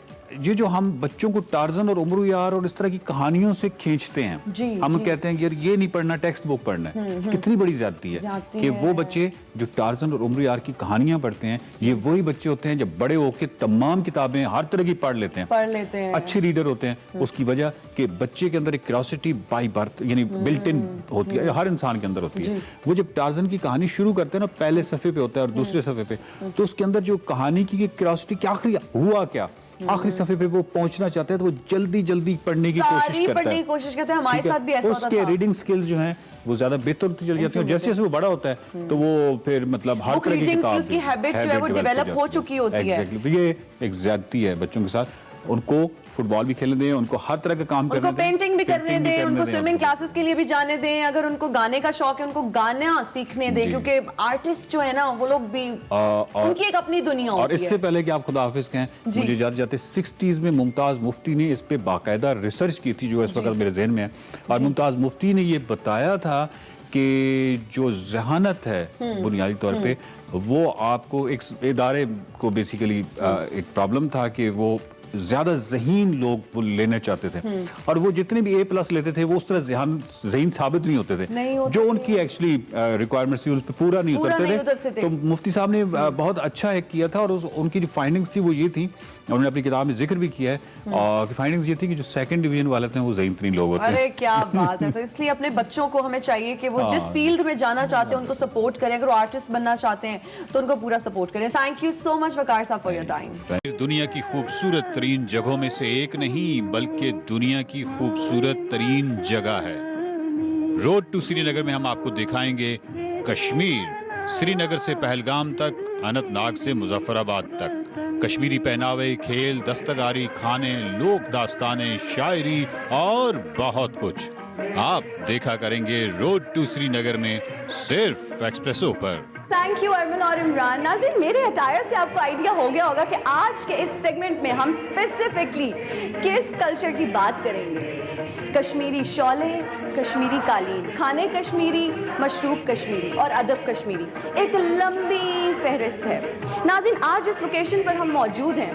S7: ये जो हम बच्चों को टार्जन और उमरू यार और इस तरह की कहानियों से खींचते हैं,
S6: जी,
S7: हम
S6: जी।
S7: कहते हैं कि यार ये नहीं पढ़ना, टेक्स्ट बुक पढ़ना है, कितनी बड़ी ज्यादती है
S6: ज्यादती
S7: कि
S6: है।
S7: वो बच्चे जो टार्जन और उमरू यार की कहानियां पढ़ते हैं ये वही बच्चे होते हैं जब बड़े होकर तमाम किताबें हर तरह की पढ़ लेते हैं, अच्छे रीडर होते हैं। उसकी वजह कि बच्चे के अंदर एक क्यूरियोसिटी बाय बर्थ यानी बिल्ट इन होती है, हर इंसान के अंदर होती है। वो जब टार्जन की कहानी शुरू करते हैं ना, पहले सफ़े पे होता है और दूसरे सफ़े पे, तो उसके अंदर जो कहानी की क्यूरियोसिटी क्या आखिरी हुआ क्या आखिरी सफ़े पे वो पहुंचना चाहते हैं, तो वो जल्दी जल्दी पढ़ने की कोशिश करता है।
S6: कोशिश करते हैं, हमारे
S7: ठीक है?
S6: साथ भी ऐसा होता
S7: उसके
S6: था।
S7: रीडिंग स्किल्स जो हैं वो ज्यादा बेहतर होती चली जाती है, और जैसे जैसे वो बड़ा होता है तो वो फिर मतलब हर
S6: Book
S7: तरह की
S6: reading
S7: किताब
S6: की habit जो है वो develop हो चुकी होती है।
S7: Exactly। तो ये एक ज्यादती है बच्चों के साथ। उनको फुटबॉल भी खेलने दें, उनको हर तरह का काम करने
S6: उनको
S7: दें,
S6: पेंटिंग भी करने
S7: painting भी
S6: दें, उनको
S7: दें
S6: स्विमिंग क्लासेस के लिए भी जाने दें, अगर उनको गाने का शौक है उनको गाना सीखने दें,
S7: जी।
S6: क्योंकि आर्टिस्ट जो है ना वो लोग भी उनकी एक अपनी दुनिया
S7: और
S6: होती
S7: इससे
S6: है।
S7: पहले कि आप खुदा हाफिज कहें,
S6: जी।
S7: मुझे जाते जाते 60s में मुमताज मुफ्ती ने इस पे बाकायदा रिसर्च की थी जो इस वक्त मेरे जहन में है। और मुमताज मुफ्ती ने ये बताया था कि जो जहानत है बुनियादी तौर पे वो आपको एक इदारे को बेसिकली एक प्रॉब्लम था कि वो ज्यादा ज़हीन लोग वो लेना चाहते थे, और वो जितने भी A+ लेते थे वो उस तरह ज़हीन साबित नहीं होते थे, जो उनकी एक्चुअली रिक्वायरमेंट्स थी उस पर पूरा नहीं उतरते थे। तो मुफ्ती साहब ने बहुत अच्छा एक किया था, और उनकी जो फाइंडिंग्स थी वो ये थी, उन्होंने अपनी किताब में जिक्र भी किया है, और फाइंडिंग्स ये थी कि जो सेकंड डिवीजन वाले थे वो ज़हीन तरीन लोग होते हैं।
S6: अरे क्या बात है। तो इसलिए अपने बच्चों को हमें चाहिए कि वो जिस फील्ड में जाना चाहते हैं उनको सपोर्ट करें, अगर वो आर्टिस्ट बनना चाहते हैं तो उनको पूरा सपोर्ट करें। थैंक यू सो मच वकार साहब फॉर योर टाइम।
S8: दुनिया की खूबसूरत तरीन जगहों में से एक नहीं बल्कि दुनिया की खूबसूरत तरीन जगह है। रोड टू श्रीनगर में हम आपको दिखाएंगे कश्मीर, श्रीनगर से पहलगाम तक, अनंतनाग से मुजफ्फराबाद तक। कश्मीरी पहनावे, खेल, दस्तकारी, खाने, लोक दास्तानें, शायरी और बहुत कुछ आप देखा करेंगे रोड टू श्रीनगर में सिर्फ एक्सप्रेसो पर।
S6: थैंक यू अरमान और इमरान। नाज़रीन, मेरे अटायर से आपको आइडिया हो गया होगा कि आज के इस सेगमेंट में हम स्पेसिफिकली किस कल्चर की बात करेंगे। कश्मीरी शौले, कश्मीरी कालीन, खाने कश्मीरी, मशरूब कश्मीरी और अदब कश्मीरी, एक लंबी फहरिस्त है। नाज़रीन, आज इस लोकेशन पर हम मौजूद हैं,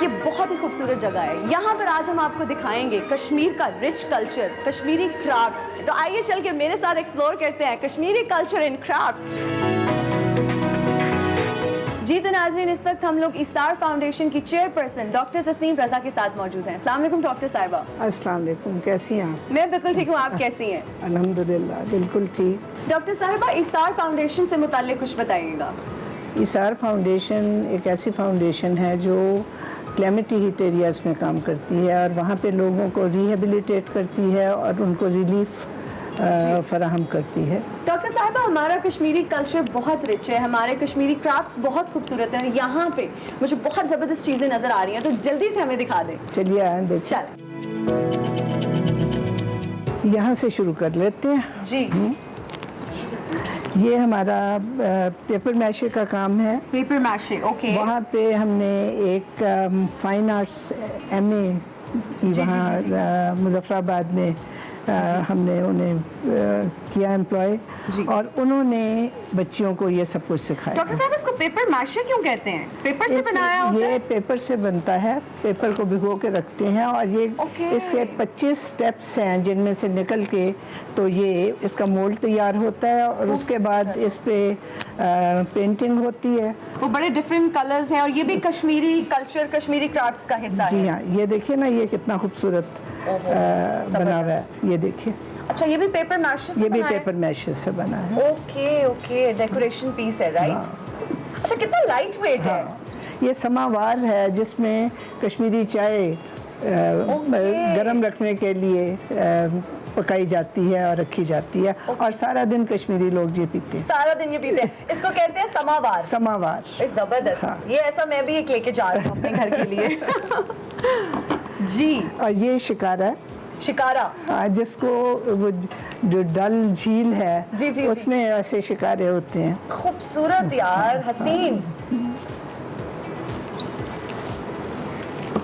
S6: ये बहुत ही खूबसूरत जगह है। यहाँ पर आज हम आपको दिखाएंगे कश्मीर का रिच कल्चर, कश्मीरी क्राफ्ट्स। तो आइए चल के मेरे साथ एक्सप्लोर करते हैं कश्मीरी कल्चर एंड क्राफ्ट्स। जी तो नाज़रीन, इस वक्त हम लोग इसार फाउंडेशन की चेयरपर्सन डॉक्टर तस्नीम रजा के साथ मौजूद हैं। अस्सलाम वालेकुम डॉक्टर साहिबा।
S9: अस्सलाम वालेकुम, कैसी हैं आप?
S6: मैं बिल्कुल ठीक हूँ, आप कैसी हैं?
S9: अल्हम्दुलिल्लाह बिल्कुल ठीक।
S6: डॉक्टर साहिबा, इसार फाउंडेशन से मुताल्लिक कुछ बताइएगा।
S9: इसार फाउंडेशन एक ऐसी फाउंडेशन है जो क्लाइमेटी हीट एरियाज़ में काम करती है, और वहाँ पे लोगों को रिहेबिलिटेट करती है और उनको रिलीफ फराहम करती है।
S6: डॉक्टर साहिबा, हमारा कश्मीरी कल्चर बहुत रिच है, हमारे कश्मीरी क्राफ्ट्स बहुत खूबसूरत हैं। यहाँ पे मुझे बहुत ज़बरदस्त चीज़ें नज़र आ रही हैं, तो जल्दी से हमें दिखा दें।
S9: चलिए आए देखिए,
S6: चल
S9: यहाँ से शुरू कर लेते हैं
S6: जी।
S9: ये हमारा पेपर मैशे का काम है।
S6: Paper mache, okay.
S9: वहाँ पे हमने एक फाइन आर्ट्स MA वहाँ मुजफ्फराबाद में हमने उन्हें किया एम्प्लॉय, और उन्होंने बच्चियों को ये सब कुछ सिखाया।
S6: डॉक्टर साहब, इसको पेपर मैशे क्यों कहते हैं? पेपर से बनाया होता
S9: ये
S6: है?
S9: पेपर से बनता है, पेपर को भिगो के रखते हैं, और ये इसके 25 स्टेप्स हैं जिनमें से निकल के तो ये इसका मोल्ड तैयार होता है, और उसके बाद इस पे पेंटिंग होती है।
S6: वो बड़े डिफरेंट कलर्स हैं, और ये भी कश्मीरी कल्चर, कश्मीरी क्राफ्ट्स का हिस्सा है।
S9: जी हाँ, ये देखिए ना, ये कितना खूबसूरत बना हुआ है, ये देखिए।
S6: अच्छा, ये भी पेपर मैशे से
S9: ये भी
S6: बना है?
S9: पेपर मैशे से बना है।
S6: ओके ओके, डेकोरेशन पीस है, राइट? अच्छा, कितना लाइट वेट है।
S9: ये समावार है जिसमें कश्मीरी चाय गरम रखने के लिए पकाई जाती है और रखी जाती है और सारा दिन कश्मीरी लोग ये पीते हैं।
S6: सारा दिन ये पीते हैं। इसको कहते हैं समावार।
S9: समावार।
S6: जबरदस्त।
S9: हाँ।
S6: ये ऐसा मैं भी एक लेके जा रही हूँ अपने घर के लिए। जी।
S9: और ये शिकारा है।
S6: शिकारा।
S9: हाँ, जिसको वो जो डल झील है
S6: जी, जी,
S9: उसमें ऐसे शिकारे होते हैं।
S6: खूबसूरत यार, हसीन।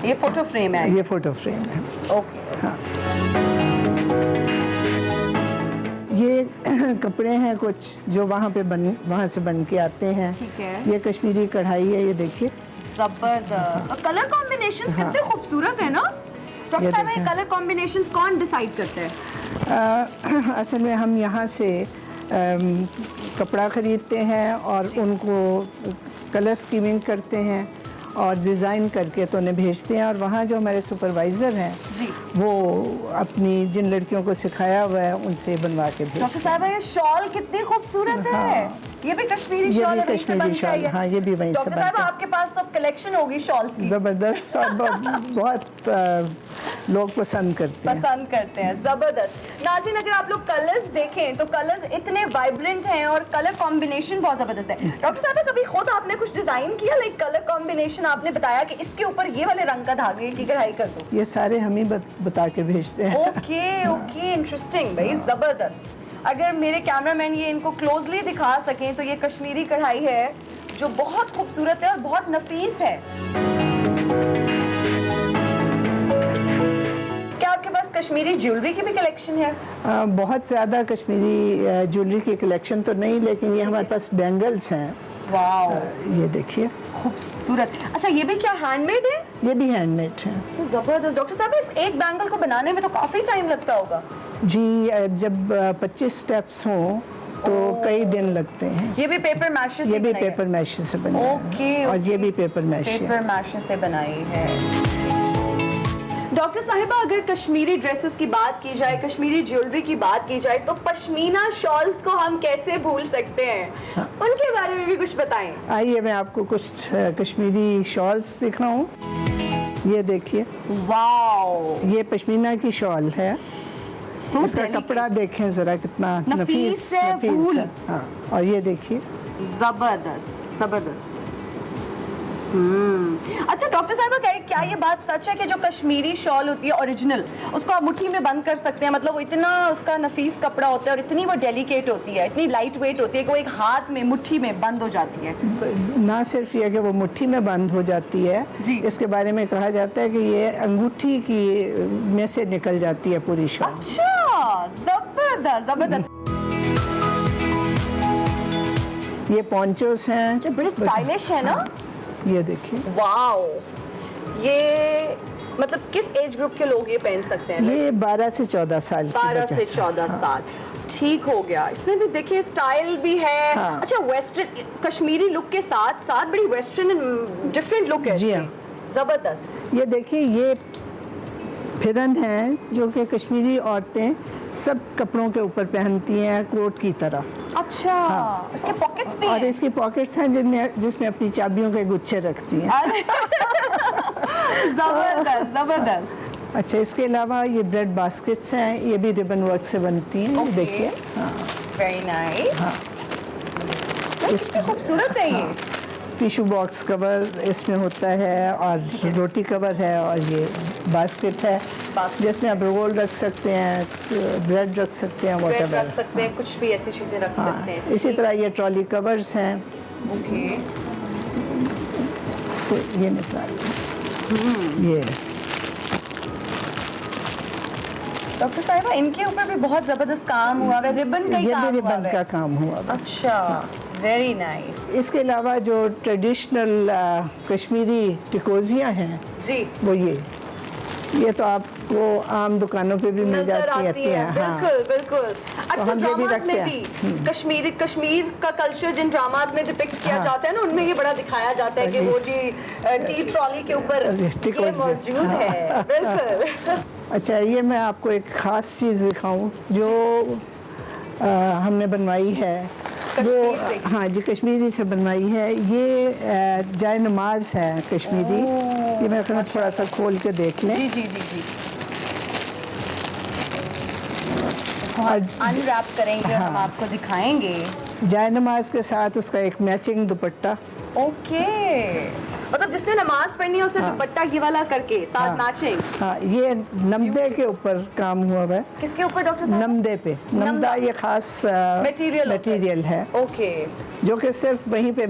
S6: ये फोटो फ्रेम है।
S9: ये फोटो फ्रेम है।
S6: ओके।
S9: हाँ। ये कपड़े हैं कुछ जो वहाँ से बन के आते हैं।
S6: ठीक है।
S9: ये कश्मीरी कढ़ाई है, ये देखिए।
S6: जबरदस्त। और कलर कॉम्बिनेशंस कितने खूबसूरत है ना डॉक्टर साहब। ये कलर कॉम्बिनेशंस कौन डिसाइड करते हैं?
S9: असल में हम यहाँ से कपड़ा ख़रीदते हैं और उनको कलर स्कीमिंग करते हैं और डिज़ाइन करके तो उन्हें भेजते हैं और वहाँ जो हमारे सुपरवाइज़र हैं वो अपनी जिन लड़कियों को सिखाया हुआ है उनसे बनवा के भेजते हैं।
S6: डॉक्टर साहब ये शॉल कितनी खूबसूरत है।
S9: हाँ।
S6: ये भी कश्मीरी
S9: ये
S6: शॉल
S9: भी
S6: है, वहीं से
S9: कश्मीरी
S6: बन के आई
S9: शॉल,
S6: है।
S9: हाँ, ये भी वहीं से
S6: डॉक्टर
S9: बन
S6: साहब
S9: के।
S6: आपके पास तो कलेक्शन होगी शॉल्स की।
S9: ज़बरदस्त और बहुत लोग पसंद करते हैं।
S6: पसंद करते हैं। जबरदस्त। नाज़रीन अगर आप लोग कलर्स देखें तो कलर्स इतने वाइब्रेंट हैं और कलर कॉम्बिनेशन बहुत जबरदस्त है। डॉक्टर साहब कभी खुद आपने कुछ डिजाइन किया, लाइक कलर कॉम्बिनेशन आपने बताया कि इसके ऊपर ये वाले रंग का धागे की कढ़ाई कर दो?
S9: ये सारे हम ही बता के भेजते हैं।
S6: ओके ओके, इंटरेस्टिंग भाई, जबरदस्त। अगर मेरे कैमरामैन ये इनको क्लोजली दिखा सकें तो ये कश्मीरी कढ़ाई है जो बहुत खूबसूरत है और बहुत नफीस है। क्या आपके पास कश्मीरी ज्वेलरी की भी कलेक्शन है?
S9: बहुत ज़्यादा कश्मीरी ज्वेलरी की कलेक्शन तो नहीं, लेकिन ये हमारे पास बैंगल्स हैं।
S6: वाओ,
S9: ये देखिए
S6: खूबसूरत। अच्छा ये भी क्या हैंडमेड है?
S9: ये भी हैंडमेड है।
S6: जबरदस्त। डॉक्टर साहब इस एक बैंगल को बनाने में तो काफी टाइम लगता होगा।
S9: जी, जब 25 स्टेप्स हों तो कई दिन लगते हैं।
S6: ये भी पेपर मैशे से
S9: ये भी
S6: बनाई है?
S9: पेपर मैशे से बना है।
S6: ओके,
S9: और ये भी पेपर मैशे
S6: पेपर मैशे से बनाई है। डॉक्टर साहिबा अगर कश्मीरी ड्रेसेस की बात की जाए, कश्मीरी ज्वेलरी की बात की जाए तो पश्मीना शॉल्स को हम कैसे भूल सकते हैं?
S9: हाँ।
S6: उनके बारे में भी कुछ बताएं।
S9: आइए मैं आपको कुछ कश्मीरी शॉल्स दिखाऊं। ये देखिए,
S6: वाओ,
S9: ये पश्मीना की शॉल है।
S6: So
S9: इसका
S6: delicate.
S9: कपड़ा देखें जरा कितना
S6: नफीस है,
S9: नफीस है। हाँ, और ये देखिए
S6: जबरदस्त जबरदस्त। अच्छा डॉक्टर साहब क्या ये बात सच है कि जो कश्मीरी शॉल होती है ओरिजिनल, उसको आप मुट्ठी में बंद कर सकते हैं? मतलब वो इतना उसका नफीस कपड़ा होता है और इतनी वो डेलिकेट होती है, इतनी लाइट वेट होती है कि वो एक हाथ में मुट्ठी में बंद हो जाती है।
S9: ना सिर्फ ये कि वो मुट्ठी में बंद हो जाती है
S6: जी।
S9: इसके बारे में कहा जाता है कि ये अंगूठी की में से निकल जाती है पूरी शॉल।
S6: अच्छा, जबरदस्त जबरदस्त।
S9: ये पोंचोस हैं
S6: जो बड़े स्टाइलिश है ना।
S9: ये देखिए,
S6: वाओ, ये मतलब किस एज ग्रुप के लोग ये पहन सकते हैं?
S9: ये 12 से 14 साल के
S6: 12
S9: बच्चे।
S6: से 14 साल। ठीक हो गया। इसमें भी देखिए स्टाइल भी है।
S9: हाँ।
S6: अच्छा वेस्टर्न कश्मीरी लुक के साथ साथ बड़ी वेस्टर्न एंड डिफरेंट लुक है
S9: जी
S6: इसमें।
S9: हाँ।
S6: जबरदस्त।
S9: ये देखिए, ये फिरन है जो कि कश्मीरी औरतें सब कपड़ों के ऊपर पहनती हैं कोट की तरह।
S6: अच्छा, इसके पॉकेट्स भी
S9: और
S6: हैं?
S9: इसकी पॉकेट्स हैं जिसमें अपनी चाबियों के गुच्छे रखती हैं।
S6: अरे, जबरदस्त जबरदस्त।
S9: अच्छा, इसके अलावा ये ब्रेड बास्केट्स हैं, ये भी रिबन वर्क से बनती हैं। ये देखिए, हाँ,
S6: वेरी नाइस। कितनी खूबसूरत है ये।
S9: टिशू बॉक्स कवर इसमें होता है और रोटी कवर है और ये बास्केट है जिसमें आप रोल रख सकते हैं, ब्रेड रख सकते हैं,
S6: ब्रेड
S9: व्हाटएवर।
S6: रख सकते हैं, कुछ भी ऐसी चीजें रख सकते हैं।
S9: इसी तरह ये ट्रॉली कवर्स हैं।
S6: ओके,
S9: तो ये निकालिए। ये
S6: डॉक्टर साहिबा इनके ऊपर भी बहुत जबरदस्त काम हुआ है, रिबन का ही
S9: ये
S6: काम
S9: भी
S6: हुआ
S9: रिबन का
S6: है।
S9: काम हुआ है।
S6: अच्छा, वेरी नाइस।
S9: इसके अलावा जो ट्रेडिशनल कश्मीरी टिकोजियाँ हैं
S6: जी,
S9: वो ये तो आपको आम दुकानों पे भी मिल
S6: नजर
S9: जाती
S6: आती है।
S9: हैं। हाँ।
S6: बिल्कुल बिल्कुल। अक्सर
S9: हम ये भी
S6: ड्रामास
S9: रखते
S6: में
S9: हैं।
S6: भी कश्मीर का कल्चर जिन ड्रामास में डिपिक्ट किया
S9: हाँ।
S6: जाता है ना, उनमें ये बड़ा दिखाया जाता है कि वो जी टी ट्रॉली के ऊपर ये
S9: टिकोज़।
S6: मौजूद है। बिल्कुल।
S9: अच्छा, ये मैं आपको एक ख़ास चीज़ दिखाऊं जो हमने बनवाई है। वो हाँ जी कश्मीरी से बनवाई है। ये जाय नमाज है कश्मीरी। ये मैं अपना थोड़ा सा खोल के देख लें।
S6: जी जी जी जी, अनरैप करेंगे और हम आपको दिखाएंगे।
S9: जाय नमाज के साथ उसका एक मैचिंग दुपट्टा।
S6: ओके, मतलब जिसने नमाज पढ़नी है उसने दुपट्टा ये वाला करके साथ मैचिंग।
S9: हाँ, ये नमदे के ऊपर काम हुआ हुआ है।
S6: किसके ऊपर डॉक्टर साहब?
S9: नमदे पे। नमदा ये खास मटेरियल है।
S6: ओके,
S9: जो कि सिर्फ वहीं पे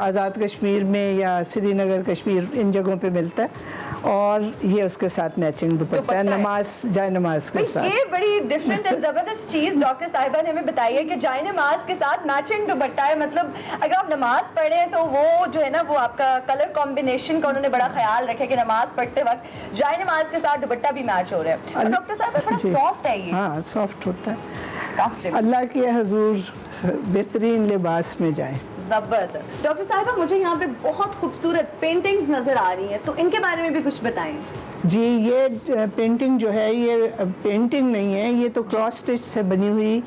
S9: आज़ाद कश्मीर में या श्रीनगर कश्मीर इन जगहों पे मिलता है। और ये उसके साथ मैचिंग दुपट्टा है नमाज जाय नमाज के साथ।
S6: ये बड़ी डिफरेंट एंड जबरदस्त चीज डॉक्टर साहिबा ने हमें बताई है कि जाय नमाज के साथ मैचिंग दुपट्टा है। मतलब अगर आप नमाज पढ़े तो वो जो है ना वो आपका कलर कॉम्बिनेशन का उन्होंने बड़ा ख्याल रखा कि नमाज पढ़ते वक्त जाय नमाज के साथ दुपट्टा भी मैच हो रहा है। और डॉक्टर साहब बड़ा सॉफ्ट है ये।
S9: हाँ सॉफ्ट होता है। अल्लाह के हुजूर बेहतरीन लिबास में जाए।
S6: जबरदस्त। डॉक्टर साहिबा मुझे यहाँ पे बहुत खूबसूरत पेंटिंग्स नजर आ रही हैं, तो इनके बारे में भी कुछ बताएं।
S9: जी, ये पेंटिंग जो है ये पेंटिंग नहीं है, ये तो क्रॉस स्टिच से बनी हुई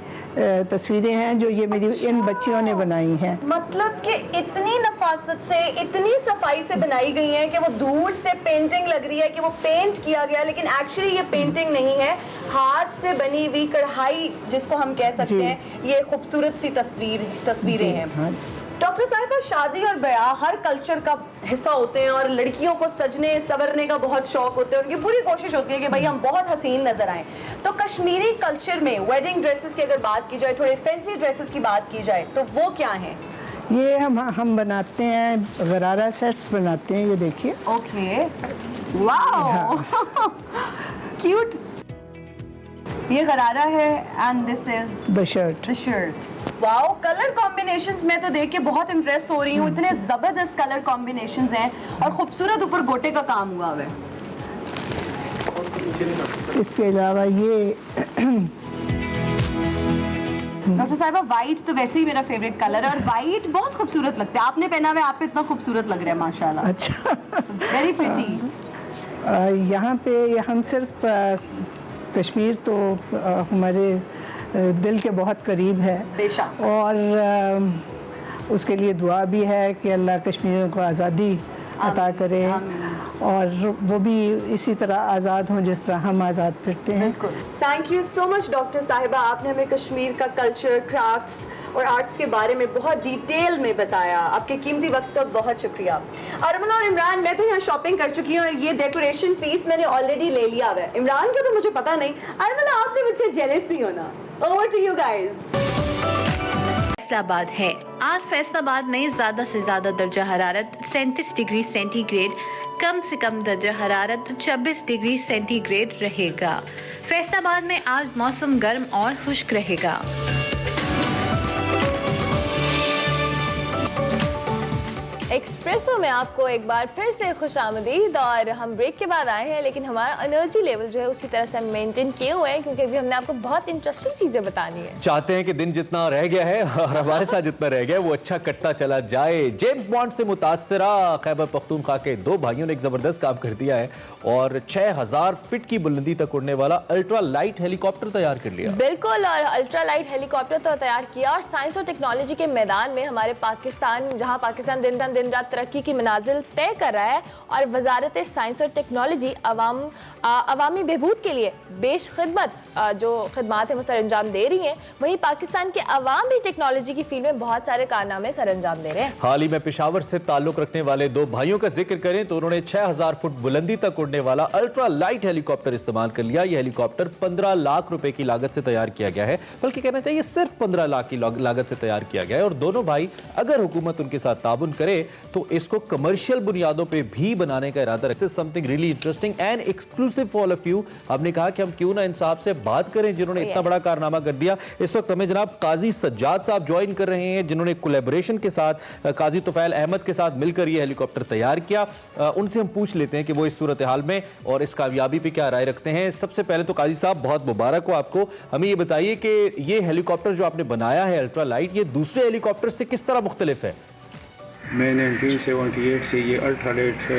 S9: तस्वीरें हैं जो ये मेरी इन बच्चियों ने बनाई हैं।
S6: मतलब कि इतनी नफासत से इतनी सफाई से बनाई गई हैं कि वो दूर से पेंटिंग लग रही है कि वो पेंट किया गया, लेकिन एक्चुअली ये पेंटिंग नहीं है, हाथ से बनी हुई कढ़ाई जिसको हम कह सकते हैं। ये खूबसूरत सी तस्वीरें हैं।
S9: हाँ।
S6: डॉक्टर साहिबा शादी और ब्याह हर कल्चर का हिस्सा होते हैं और लड़कियों को सजने संवरने का बहुत शौक होता है। उनकी पूरी कोशिश होती है कि भाई हम बहुत हसीन नजर आएं। तो कश्मीरी कल्चर में वेडिंग ड्रेसेस की अगर बात की जाए, थोड़े फैंसी ड्रेसेस की बात की जाए, तो वो क्या हैं?
S9: ये हम बनाते हैं गरारा सेट्स बनाते हैं। ये देखिए।
S6: Okay, wow, cute. ये गरारा है and this is
S9: the shirt.
S6: Wow, colour combinations में तो देख के बहुत इम्प्रेस हो रही हूँ। इतने जबरदस्त कलर कॉम्बिनेशंस हैं और खूबसूरत ऊपर गोटे का काम हुआ है।
S9: इसके अलावा ये
S6: डॉक्टर साहिबा वाइट तो वैसे ही मेरा फेवरेट कलर है और वाइट बहुत खूबसूरत लगता है। आपने पहना हुआ है, आप पे इतना खूबसूरत लग रहा है माशाल्लाह।
S9: अच्छा,
S6: वेरी प्रिटी।
S9: यहाँ पे हम सिर्फ कश्मीर तो हमारे दिल के बहुत करीब है
S6: बेशक,
S9: और उसके लिए दुआ भी है कि अल्लाह कश्मीरियों को आज़ादी अता करे और वो भी इसी तरह आज़ाद हों जिस तरह हम आज़ाद फिरते हैं।
S6: Thank you so much doctor साहिबा, आपने हमें कश्मीर का कल्चर, क्राफ्ट्स और आर्ट्स के बारे में बहुत डिटेल में बताया। आपके कीमती वक्त का बहुत शुक्रिया। अरमन और इमरान, मैं तो यहाँ शॉपिंग कर चुकी हूँ और ये डेकोरेशन पीस मैंने ऑलरेडी ले लिया है। इमरान का तो मुझे पता नहीं। अरमन, आपने मुझसे जेलस नहीं होना। Over to you guys.
S5: Faisalabad है। आज फैसलाबाद में ज्यादा से ज्यादा दर्जा हरारत 37 डिग्री सेंटीग्रेड, कम से कम दर्जा हरारत 26 डिग्री सेंटीग्रेड रहेगा। फैसलाबाद में आज मौसम गर्म और खुश्क रहेगा।
S2: एक्सप्रेसो में आपको एक बार फिर से खुशामदीद। और हम ब्रेक के बाद आए हैं, लेकिन हमारा एनर्जी लेवल जो है उसी तरह से मेंटेन किए हुए हैं, क्योंकि अभी हमने आपको बहुत इंटरेस्टिंग चीजें बतानी है।
S1: चाहते हैं कि दिन जितना रह गया है और हमारे साथ जितना रह गया है वो अच्छा कटता चला जाए। जेम्स बॉन्ड से मुतासरा खैबर पख्तूनख्वा के दो भाइयों ने एक जबरदस्त काम कर दिया है और 6000 फीट की बुलंदी तक उड़ने वाला अल्ट्रा लाइट हेलीकॉप्टर तैयार कर लिया।
S2: बिल्कुल, और अल्ट्रा लाइट हेलीकॉप्टर तो तैयार किया और साइंस और टेक्नोलॉजी के मैदान में हमारे पाकिस्तान, जहां पाकिस्तान दिन रात तरक्की की मनाजिल तय कर रहा है और वजारत साइंस और टेक्नोलॉजी अवामी बहबूद के लिए बेश खिदमत जो खिदमात है वो सर अंजाम दे रही हैं, वहीं पाकिस्तान के अवाम भी टेक्नोलॉजी की फील्ड में बहुत सारे कारनामे सर अंजाम दे रहे हैं।
S1: हाल ही में पेशावर से ताल्लुक रखने वाले दो भाइयों का जिक्र करें तो उन्होंने 6000 फुट बुलंदी तक उड़ने वाला अल्ट्रा लाइट हेलीकॉप्टर इस्तेमाल कर लिया। यह हेलीकॉप्टर 15 लाख रुपए की लागत से तैयार किया गया है, बल्कि कहना चाहिए सिर्फ 15 लाख की लागत से तैयार किया गया है। और दोनों भाई अगर हुकूमत उनके साथ ताउन करे तो इसको कमर्शियल बुनियादों पे भी बनाने का इरादा है। Something really interesting and exclusive for all of you. हमने कहा कि हम क्यों ना इन साहब से बात करें जिन्होंने इतना बड़ा कारनामा कर दिया। इस वक्त हमें जनाब काजी सज्जाद साहब ज्वाइन कर रहे हैं, जिन्होंने कोलैबोरेशन के साथ काजी तुफैल अहमद के साथ मिलकर यह हेलीकॉप्टर तैयार किया। उनसे हम पूछ लेते हैं कि वो इस सूरत हाल में और इस कामयाबी पे क्या राय रखते हैं। सबसे पहले तो काजी साहब बहुत मुबारक हो आपको। हमें ये बताइए कि ये हेलीकॉप्टर जो आपने बनाया है अल्ट्रा लाइट, ये दूसरे हेलीकॉप्टर से किस तरह मुख्तलिफ है?
S10: मैं 1978 से ये अल्ट्रा लाइट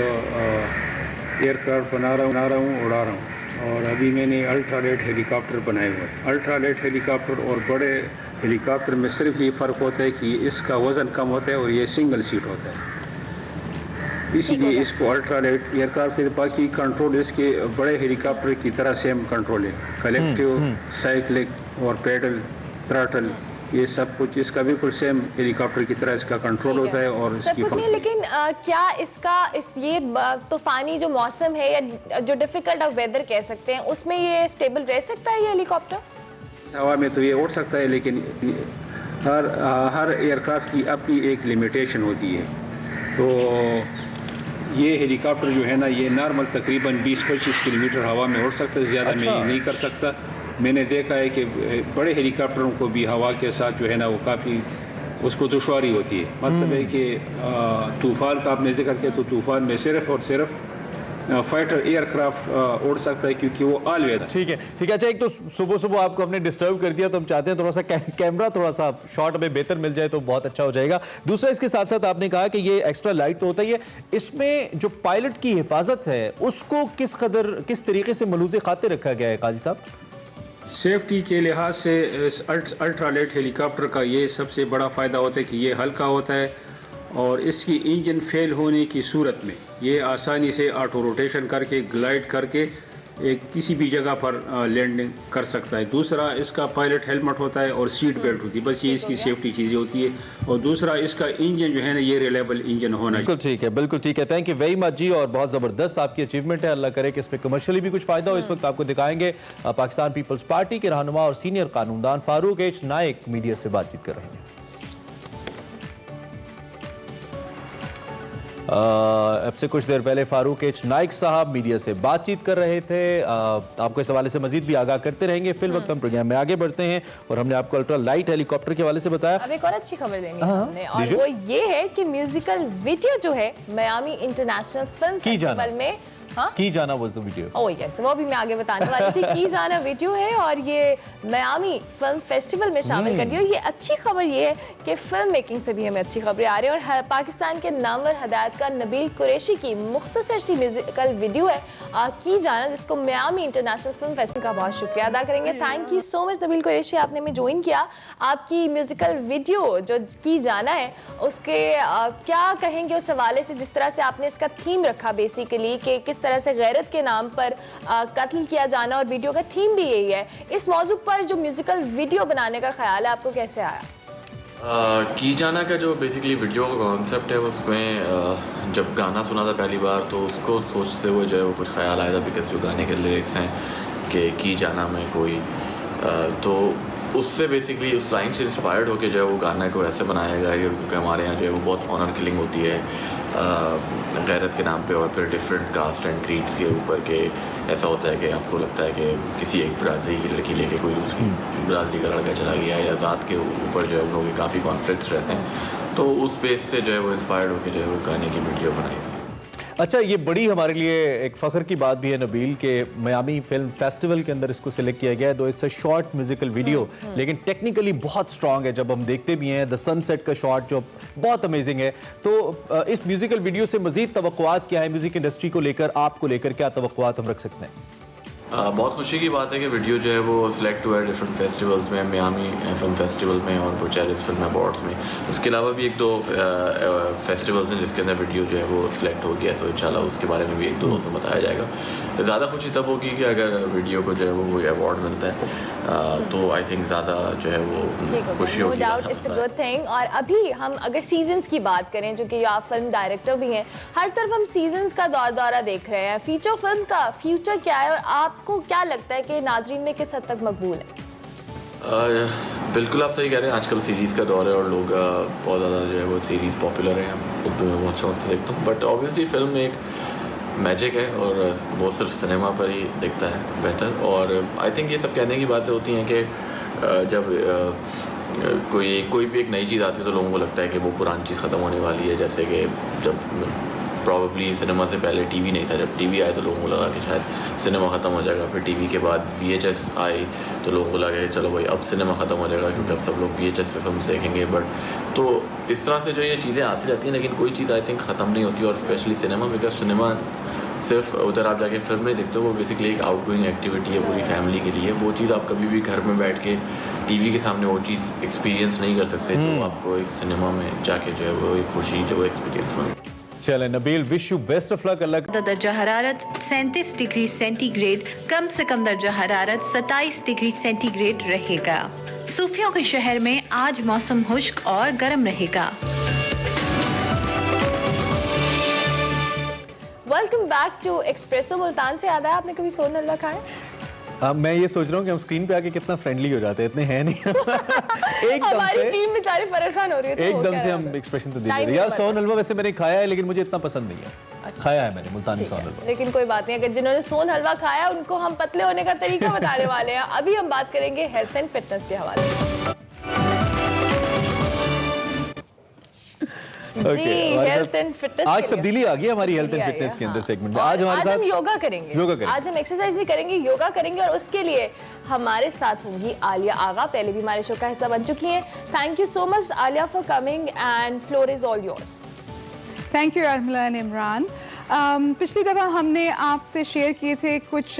S10: एयरक्राफ्ट बना रहा हूँ, उड़ा रहा हूँ। और अभी मैंने अल्ट्रा लाइट हेलीकॉप्टर बनाए हुए हैं। अल्ट्रा लाइट हेलीकॉप्टर और बड़े हेलीकॉप्टर में सिर्फ ये फ़र्क होता है कि इसका वज़न कम होता है और ये सिंगल सीट होता है, इसीलिए इसको अल्ट्रा लाइट एयरक्राफ्ट के बाकी कंट्रोल इसके बड़े हेलीकॉप्टर की तरह सेम कंट्रोल है, कलेक्टिव, साइक्लिक और पेडल, थ्रॉटल, ये सब कुछ इसका बिल्कुल सेम हेलीकॉप्टर की तरह इसका कंट्रोल होता है और इसकी
S2: लेकिन क्या इसका ये तूफानी जो मौसम है या जो डिफिकल्ट आप वेदर कह सकते हैं उसमें ये स्टेबल रह सकता है ये हेलीकॉप्टर?
S10: हवा में तो ये उड़ सकता है, लेकिन हर एयरक्राफ्ट की अपनी एक लिमिटेशन होती है। तो ये हेलीकॉप्टर जो है ना, ये नॉर्मल तकरीबन 20-25 किलोमीटर हवा में उड़ सकता है, ज़्यादा मैं नहीं कर सकता। मैंने देखा है कि बड़े हेलीकॉप्टरों को भी हवा के साथ जो है ना वो काफ़ी उसको दुश्वारी होती है। मतलब है कि तूफ़ान का आपने जिक्र किया, तो तूफ़ान में सिर्फ और सिर्फ फाइटर एयरक्राफ्ट उड़ सकता है क्योंकि वो ऑल वेदर।
S1: ठीक है, ठीक है। अच्छा, एक तो सुबह सुबह आपको हमने डिस्टर्ब कर दिया, तो हम चाहते हैं थोड़ा सा कैमरा थोड़ा सा शॉट में बेहतर मिल जाए तो बहुत अच्छा हो जाएगा। दूसरा, इसके साथ साथ आपने कहा कि ये एक्स्ट्रा लाइट तो होता ही है, इसमें जो पायलट की हिफाजत है उसको किस तरीके से मलूज़े खातिर रखा गया है काजी साहब?
S10: सेफ्टी के लिहाज से अल्ट्रा लाइट हेलीकॉप्टर का ये सबसे बड़ा फ़ायदा होता है कि ये हल्का होता है और इसकी इंजन फेल होने की सूरत में ये आसानी से ऑटो रोटेशन करके ग्लाइड करके एक किसी भी जगह पर लैंडिंग कर सकता है। दूसरा, इसका पायलट हेलमेट होता है और सीट बेल्ट होती है, बस ये इसकी सेफ्टी चीज़ें होती है। और दूसरा, इसका इंजन जो है ना, ये रिलायबल इंजन होना चाहिए।
S1: बिल्कुल ठीक है, बिल्कुल ठीक है। थैंक यू वेरी मच जी, और बहुत ज़बरदस्त आपकी अचीवमेंट है। अल्लाह करे कि इसमें कमर्शियली भी कुछ फ़ायदा हो। इस वक्त आपको दिखाएंगे पाकिस्तान पीपल्स पार्टी के रहनुमा और सीनियर कानूनदान फारूक एच नाइक मीडिया से बातचीत कर रहे हैं। अब से कुछ देर पहले फारूक एच नाइक साहब मीडिया से बातचीत कर रहे थे। आपको इस हवाले से मजीद भी आगाह करते रहेंगे। फिल वक्त हम प्रोग्राम में आगे बढ़ते हैं और हमने आपको अल्ट्रा लाइट हेलीकॉप्टर के हवाले से बताया।
S2: अब एक और अच्छी खबर देंगे हमने, और वो ये है कि म्यूजिकल वीडियो जो है मियामी इंटरनेशनल फिल्म फेस्टिवल में
S1: की जाना was the video.
S2: Oh yes, वो भी मैं आगे बताने वाली थी। की जाना वीडियो है और ये मियामी फिल्म फेस्टिवल में शामिल कर दिया। और ये अच्छी खबर ये है कि फिल्म मेकिंग से भी हमें अच्छी खबरें आ रही है। और पाकिस्तान के नामवर हदायतकार नबील कुरैशी की मुख्तसर सी म्यूजिकल वीडियो है की जाना, जिसको मियामी इंटरनेशनल फिल्म फेस्टिवल का बहुत शुक्रिया अदा करेंगे। Thank you so much Nabeel Qureshi, आपने हमें ज्वाइन किया। आपकी म्यूजिकल वीडियो जो की जाना है उसके क्या कहेंगे उस हवाले से, जिस तरह से आपने इसका थीम रखा बेसिकली कि किस तरह से गैरत के नाम पर कत्ल किया जाना, और वीडियो का थीम भी यही है। इस मौजू पर जो म्यूजिकल वीडियो बनाने का ख्याल है आपको कैसे आया?
S11: की जाना का जो बेसिकली वीडियो का कॉन्सेप्ट है, उसमें जब गाना सुना था पहली बार तो उसको सोचते हुए जो है वो कुछ ख्याल आया था, बिकॉज जो गाने के लिरिक्स हैं कि की जाना में कोई तो उससे बेसिकली उस लाइन से इंस्पायर्ड होकर जो है वो गाना को ऐसे बनाया गया है, क्योंकि हमारे यहाँ जो है वो बहुत ऑनर किलिंग होती है गैरत के नाम पे, और फिर डिफरेंट कास्ट एंड क्रीड्स के ऊपर के ऐसा होता है कि आपको लगता है कि किसी एक बरादरी की लड़की लेके कोई दूसरी बरादरी का लड़का चला गया, या ज़ात के ऊपर जो है उन लोगों के काफ़ी कॉन्फ्लिक्ट्स रहते हैं। तो उस बेस से जो है वो इंस्पायर्ड होकर जो है वो गाने की वीडियो बनाई थी।
S1: अच्छा, ये बड़ी हमारे लिए एक फ़ख्र की बात भी है नबील के मियामी फिल्म फेस्टिवल के अंदर इसको सिलेक्ट किया गया है। दो it's a short musical video, लेकिन टेक्निकली बहुत स्ट्रॉन्ग है। जब हम देखते भी हैं द सनसेट का शॉट जो बहुत अमेजिंग है, तो इस म्यूजिकल वीडियो से मजीद तवक्कुआत क्या है म्यूजिक इंडस्ट्री को लेकर, आपको लेकर क्या तवक्कुआत हम रख सकते हैं?
S11: बहुत खुशी की बात है कि वीडियो जो है वो सिलेक्ट हुआ है डिफरेंट फेस्टिवल्स में, मियामी फिल्म फेस्टिवल में और बुचारेस फिल्म अवार्ड्स में। उसके अलावा भी एक दो फेस्टिवल्स हैं जिसके अंदर वीडियो जो है वो सिलेक्ट हो गया, तो इंशाल्लाह उसके बारे में भी एक दो रोज़ में बताया जाएगा। ज़्यादा खुशी तब होगी कि अगर वीडियो को जो है वो कोई अवार्ड मिलता है, तो आई थिंक ज़्यादा जो है वो खुशी होगी।
S2: No doubt, it's a good thing. और अभी हम अगर सीजन्स की बात करें, जो कि आप फिल्म डायरेक्टर भी हैं, हर तरफ हम सीजन्स का दौरा देख रहे हैं। फीचर फिल्म का फ्यूचर क्या है और आपको क्या लगता है कि नाजरीन में किस हद तक मकबूल है?
S11: बिल्कुल आप सही कह रहे हैं, आजकल सीरीज़ का दौर है और लोग बहुत ज़्यादा जो है वो सीरीज़ पॉपुलर है, खुद भी मैं बहुत शौक से देखता हूँ। बट ऑब्वियसली फिल्म एक मैजिक है और वो सिर्फ सिनेमा पर ही दिखता है बेहतर। और आई थिंक ये सब कहने की बातें होती हैं कि जब कोई भी एक नई चीज़ आती है तो लोगों को लगता है कि वो पुरानी चीज़ ख़त्म होने वाली है। जैसे कि जब प्रॉबली सिनेमा से पहले टीवी नहीं था, जब टीवी आया तो लोगों को लगा कि शायद सिनेमा ख़त्म हो जाएगा। फिर टीवी के बाद VHS आई तो लोगों को लगा कि चलो भाई अब सिनेमा ख़त्म हो जाएगा, क्योंकि अब सब लोग VHS पे फिल्म देखेंगे। बट तो इस तरह से जो ये चीज़ें आती रहती हैं, लेकिन कोई चीज़ आई थिंक ख़त्म नहीं होती, और स्पेशली सिनेमा, बिकॉज सिनेमा सिर्फ उधर आप जाके फिल्म नहीं देखते, वो बेसिकली एक आउटगोइंग एक्टिविटी है पूरी फैमिली के लिए। वो चीज़ आप कभी भी घर में बैठ के टीवी के सामने वो चीज़ एक्सपीरियंस नहीं कर सकते जो आपको एक सिनेमा में जाके जो है वो एक खुशी जो एक्सपीरियंस मिलती है।
S1: चले Nabeel, wish you best of luck. Allah.
S5: दर्जा हरारत 37 डिग्री सेंटीग्रेड, कम से कम दर्जा हरारत 27 डिग्री सेंटीग्रेड रहेगा। सूफियों के शहर में आज मौसम खुश्क और गर्म रहेगा।
S2: Welcome back to Expresso. Multan से याद है आपने कभी सोन हलवा खाया?
S1: मैं ये सोच रहा हूँ कि हम स्क्रीन पे आके कितना फ्रेंडली हो जाते हैं, इतने हैं नहीं। एकदम
S2: हमारी
S1: से
S2: टीम बेचारी परेशान हो रही है तो
S1: एकदम से हम एक्सप्रेशन तो दे देते हैं। यार सोन हलवा वैसे मैंने खाया है लेकिन मुझे इतना पसंद नहीं है। अच्छा। खाया है मैंने मुल्तानी सोन हलवा,
S2: लेकिन कोई बात नहीं, अगर जिन्होंने सोन हलवा खाया उनको हम पतले होने का तरीका बताने वाले हैं। अभी हम बात करेंगे हेल्थ एंड फिटनेस के हवाले से। जी, हेल्थ एंड फिटनेस।
S1: आज तब्दीली आ गई हमारी हेल्थ एंड फिटनेस के अंदर सेगमेंट में। आज हमारे साथ
S2: हम योगा करेंगे। आज हम एक्सरसाइज नहीं करेंगे, योगा करेंगे, और उसके लिए हमारे साथ होंगी आलिया आगा। पहले भी हमारे शो का हिस्सा बन चुकी हैं। Thank you so much Aliya for coming and floor is all yours.
S12: Thank you Armala and Imran. पिछली दफ़ा हमने आपसे शेयर किए थे कुछ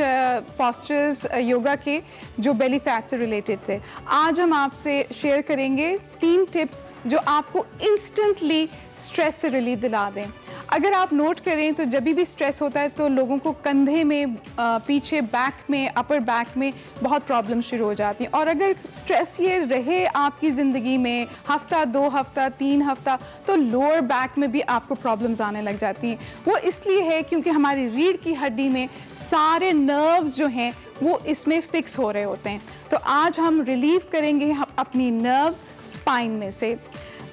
S12: पोस्चर्स योगा के जो बेली फैट से रिलेटेड थे। आज हम आपसे शेयर करेंगे 3 टिप्स जो आपको इंस्टेंटली स्ट्रेस से रिलीफ दिला दें। अगर आप नोट करें तो जब भी स्ट्रेस होता है तो लोगों को कंधे में, पीछे बैक में, अपर बैक में बहुत प्रॉब्लम शुरू हो जाती हैं। और अगर स्ट्रेस ये रहे आपकी ज़िंदगी में हफ्ता, 2 हफ्ता, 3 हफ्ता, तो लोअर बैक में भी आपको प्रॉब्लम्स आने लग जाती हैं। वो इसलिए है क्योंकि हमारी रीढ़ की हड्डी में सारे नर्व्स जो हैं वो इसमें फिक्स हो रहे होते हैं। तो आज हम रिलीव करेंगे अपनी नर्व्स स्पाइन में से।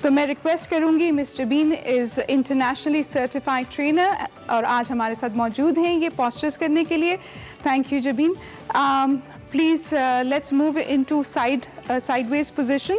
S12: तो मैं रिक्वेस्ट करूंगी, miss Jabeen is internationally certified trainer और आज हमारे साथ मौजूद हैं ये पोस्चर्स करने के लिए। Thank you Jabeen. Please let's move into sideways position.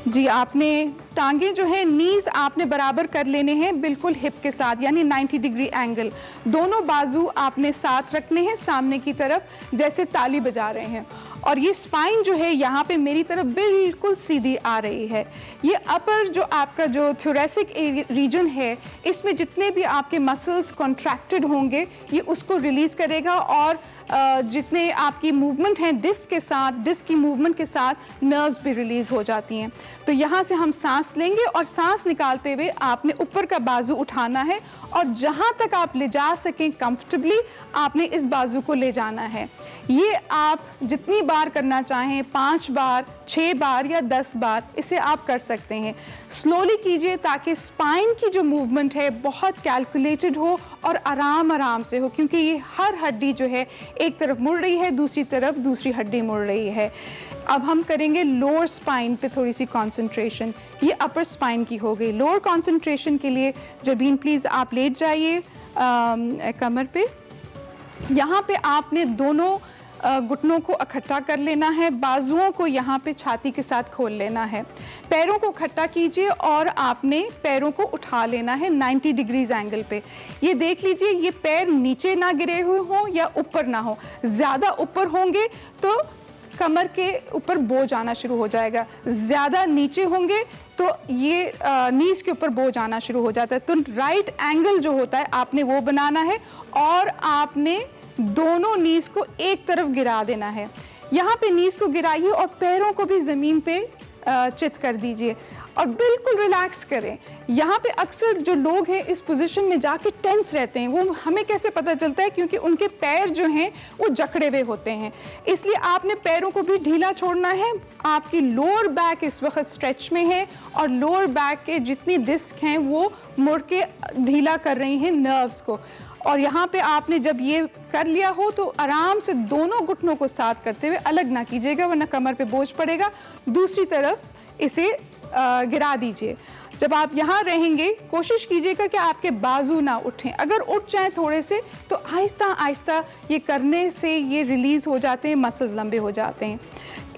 S12: जी, आपने टांगे जो है नीज आपने बराबर कर लेने हैं बिल्कुल हिप के साथ, यानी 90 डिग्री एंगल। दोनों बाजू आपने साथ रखने हैं सामने की तरफ, जैसे ताली बजा रहे हैं। और ये स्पाइन जो है यहाँ पे मेरी तरफ बिल्कुल सीधी आ रही है। ये अपर जो आपका जो थोरेसिक रीजन है, इसमें जितने भी आपके मसल्स कॉन्ट्रैक्टेड होंगे ये उसको रिलीज़ करेगा। और जितने आपकी मूवमेंट हैं डिस्क के साथ, डिस्क की मूवमेंट के साथ नर्व्स भी रिलीज़ हो जाती हैं। तो यहाँ से हम सांस लेंगे और सांस निकालते हुए आपने ऊपर का बाजू उठाना है और जहाँ तक आप ले जा सकें कंफर्टेबली आपने इस बाजू को ले जाना है। ये आप जितनी बार करना चाहें, 5 बार, 6 बार या 10 बार, इसे आप कर सकते हैं। स्लोली कीजिए ताकि स्पाइन की जो मूवमेंट है बहुत कैलकुलेटेड हो और आराम आराम से हो, क्योंकि ये हर हड्डी जो है एक तरफ मुड़ रही है, दूसरी तरफ दूसरी हड्डी मुड़ रही है। अब हम करेंगे लोअर स्पाइन पे थोड़ी सी कंसंट्रेशन। ये अपर स्पाइन की हो गई। लोअर कंसंट्रेशन के लिए जबीन प्लीज़ आप लेट जाइए कमर पे। यहाँ पे आपने दोनों घुटनों को इकट्ठा कर लेना है, बाजुओं को यहाँ पे छाती के साथ खोल लेना है। पैरों को इकट्ठा कीजिए और आपने पैरों को उठा लेना है 90 डिग्रीज एंगल पे। ये देख लीजिए ये पैर नीचे ना गिरे हुए हों या ऊपर ना हो। ज़्यादा ऊपर होंगे तो कमर के ऊपर बोझ आना शुरू हो जाएगा, ज़्यादा नीचे होंगे तो ये नीज के ऊपर बोझ आना शुरू हो जाता है। तो राइट एंगल जो होता है आपने वो बनाना है और आपने दोनों नीज को एक तरफ गिरा देना है। यहाँ पे नीज को गिराइए और पैरों को भी ज़मीन पे चित कर दीजिए और बिल्कुल रिलैक्स करें। यहाँ पे अक्सर जो लोग हैं इस पोजीशन में जाके टेंस रहते हैं। वो हमें कैसे पता चलता है? क्योंकि उनके पैर जो हैं वो जकड़े हुए होते हैं। इसलिए आपने पैरों को भी ढीला छोड़ना है। आपकी लोअर बैक इस वक्त स्ट्रेच में है और लोअर बैक के जितनी डिस्क हैं वो मुड़ के ढीला कर रही हैं नर्व्स को। और यहाँ पे आपने जब ये कर लिया हो तो आराम से दोनों घुटनों को साथ करते हुए अलग ना कीजिएगा वरना कमर पे बोझ पड़ेगा। दूसरी तरफ इसे गिरा दीजिए। जब आप यहाँ रहेंगे कोशिश कीजिएगा कि आपके बाजू ना उठें। अगर उठ जाएं थोड़े से तो आहिस्ता आहिस्ता ये करने से ये रिलीज़ हो जाते हैं, मसल्स लंबे हो जाते हैं।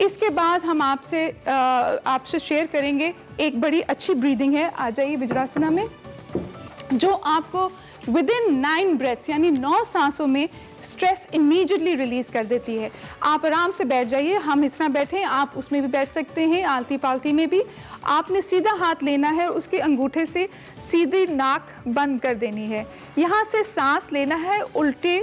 S12: इसके बाद हम आपसे शेयर करेंगे एक बड़ी अच्छी ब्रीदिंग है। आ जाइए वज्रासना में, जो आपको विदिन 9 ब्रेथ्स यानी 9 सांसों में स्ट्रेस इमीडिएटली रिलीज़ कर देती है। आप आराम से बैठ जाइए, हम इस तरह बैठे, आप उसमें भी बैठ सकते हैं, आलती पालती में भी। आपने सीधा हाथ लेना है और उसके अंगूठे से सीधी नाक बंद कर देनी है। यहाँ से सांस लेना है उल्टे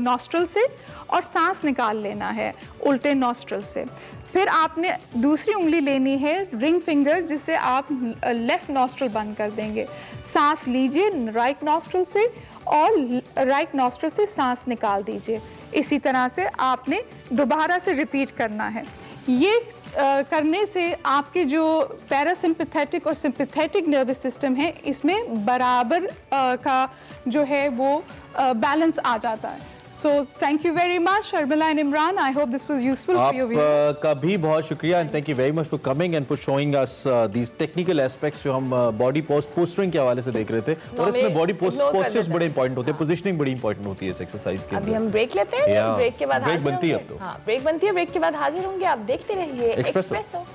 S12: नॉस्ट्रल से और सांस निकाल लेना है उल्टे नॉस्ट्रल से। फिर आपने दूसरी उंगली लेनी है रिंग फिंगर, जिससे आप लेफ्ट नॉस्ट्रल बंद कर देंगे। सांस लीजिए राइट नॉस्ट्रल से और राइट नॉस्ट्रल से सांस निकाल दीजिए। इसी तरह से आपने दोबारा से रिपीट करना है। ये करने से आपके जो पैरासिम्पैथेटिक और सिंपैथेटिक नर्वस सिस्टम है, इसमें बराबर का जो है वो बैलेंस आ जाता है। So thank you very much, Sharmila and Imran. I hope this was useful for your viewers.
S1: आपका भी बहुत शुक्रिया and thank you very much for coming and for showing us these technical aspects जो हम body posturing के हवाले से देख रहे थे। और इसमें body postures बड़े important होते हैं, positioning बड़ी important होती है इस एक्सरसाइज के।
S2: अभी हम ब्रेक लेते हैं, ब्रेक के बाद
S1: ब्रेक बनती है अब तो।
S2: हाँ, ब्रेक बनती है, ब्रेक के बाद हाजिर होंगे। आप देखते रहिए Expresso.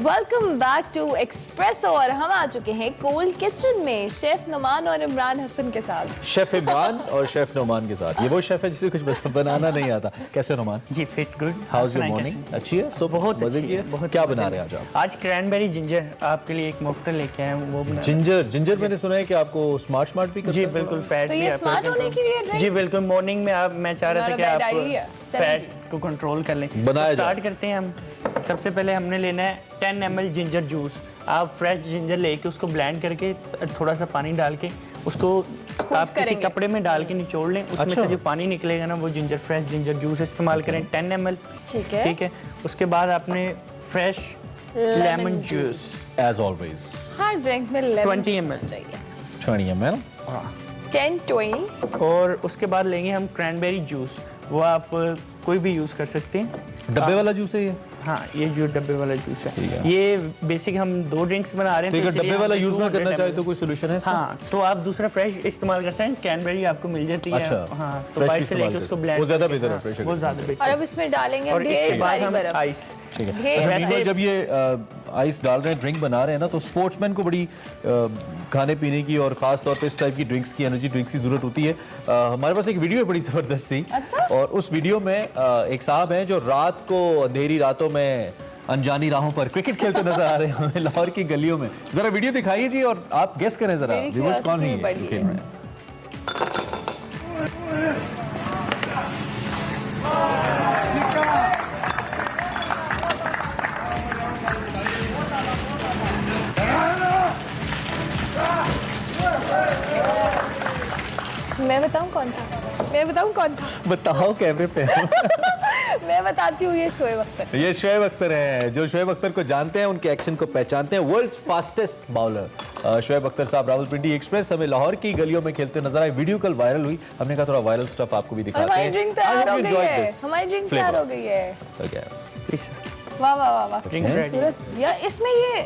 S2: Welcome back to Expresso और हम आ चुके हैं कोल्ड किचन में शेफ नुमान और इमरान हसन के साथ।
S1: शेफ इमरान और शेफ नुमान के साथ। ये वो शेफ है जिसे कुछ बनाना नहीं आता। कैसे नुमान?
S13: जी fit good.
S1: How is your morning? अच्छी है? सो
S13: बहुत अच्छी है।
S1: बहुत क्या बना रहे हैं आज आप?
S13: आज क्रैनबेरी जिंजर आपके लिए एक मॉकटेल लेके आए हैं, वो बना।
S1: जिंजर मैंने सुना है कि आपको स्मार्ट भी करता है।
S13: जी बिल्कुल, फैट
S2: तो ये स्मार्ट होने के लिए ड्रिंक?
S13: जी बिल्कुल, मॉर्निंग में आप, मैं चाह रहा था कि आप फैट को कंट्रोल कर लें। स्टार्ट करते हैं हम। सबसे पहले हमने लेना है 10 ml जिंजर जूस। आप फ्रेश जिंजर लेके उसको ब्लेंड करके थोड़ा सा पानी डाल के उसको आप किसी कपड़े में डाल के निचोड़ लें। उसमें से जो पानी निकलेगा ना, वो जिंजर फ्रेश जिंजर जूस इस्तेमाल करें 10 ml। ठीक है। उसके बाद आपने fresh lemon juice
S1: as always.
S2: हर ड्रिंक में लेमन
S13: 20 ml
S2: चाहिए।
S1: 20 ml
S2: 10-20।
S13: और उसके बाद लेंगे हम क्रैनबेरी जूस। वो आप कोई भी यूज़ कर सकते हैं।
S1: डब्बे वाला जूस है ये?
S13: हाँ, ये जो डब्बे वाला जूस है, ये बेसिक हम 2 ड्रिंक्स बना रहे हैं।
S1: तो डब्बे वाला यूज ना करना चाहे तो कोई सोल्यूशन है इसका?
S13: हाँ, तो आप दूसरा फ्रेश इस्तेमाल कर सकते हैं। कैनबेरी आपको मिल जाती है।
S1: अच्छा,
S13: हाँ, तो बाहर से लेके उसको ब्लेंड,
S1: वो ज्यादा बेहतर है। फ्रेश
S13: वो ज्यादा बेहतर।
S2: और अब इसमें डालेंगे
S13: और इसके बाद हम
S2: बर्फ।
S13: आइस।
S1: ठीक है। वैसे जब ये आइस डाल रहे हैं, ड्रिंक बना रहे हैं ना, तो स्पोर्ट्समैन को बड़ी खाने पीने की और खास तौर पे इस टाइप की ड्रिंक्स की, एनर्जी ड्रिंक्स की जरूरत होती है। हमारे पास एक वीडियो है बड़ी जबरदस्त थी।
S2: अच्छा?
S1: और उस वीडियो में एक साहब हैं जो रात को अंधेरी रातों में अनजानी राहों पर क्रिकेट खेलते नजर आ रहे हैं हमें लाहौर की गलियों में। जरा वीडियो दिखाइए जी और आप गेस करें जरा व्यूअर्स कौन है ये खेल रहे हैं।
S2: मैं बताऊं कौन था?
S1: बताओ कैमरे पे।
S2: मैं बताती हूँ, ये शोएब अख्तर।
S1: ये शोएब अख्तर है। जो शोएब अख्तर को जानते हैं, उनके एक्शन को पहचानते हैं। World's fastest bowler Shoaib Akhtar sahab Rawalpindi express हमें लाहौर की गलियों में खेलते नजर आए। वीडियो कल वायरल हुई, हमने कहा थोड़ा वायरल स्टफ आपको भी दिखाते हैं।
S2: हमारी ड्रिंक तैयार हो गई है। वाह वाह वाह वाह, खूबसूरत। या इसमें ये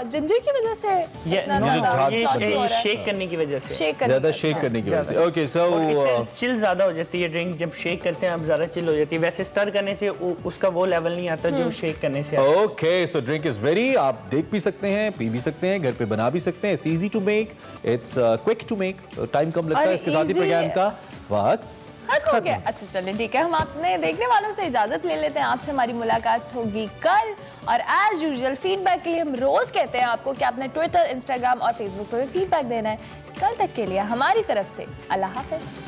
S2: जिंजर की वजह से
S13: ये शेक करने की वजह से,
S1: ज्यादा शेक करने की वजह से। ओके, सो
S13: चिल ज्यादा हो जाती है ड्रिंक। जब शेक करते हैं आप, ज्यादा चिल हो जाती है। वैसे स्टर करने से उसका वो लेवल नहीं आता जो शेक करने से आता है।
S1: Okay, so drink is ready. आप देख भी सकते हैं, पी भी सकते हैं, घर पे बना भी सकते हैं। It's easy to make, it's quick to make, time कम लगता है। इसके साथ ही प्रोग्राम का वक्त
S2: खत्म हो गया। अच्छा चलिए ठीक है, हम अपने देखने वालों से इजाजत ले लेते हैं। आपसे हमारी मुलाकात होगी कल। और एज यूजुअल फीडबैक के लिए हम रोज कहते हैं आपको कि आपने ट्विटर, इंस्टाग्राम और फेसबुक पर फीडबैक देना है। कल तक के लिए हमारी तरफ से अल्लाह हाफिज।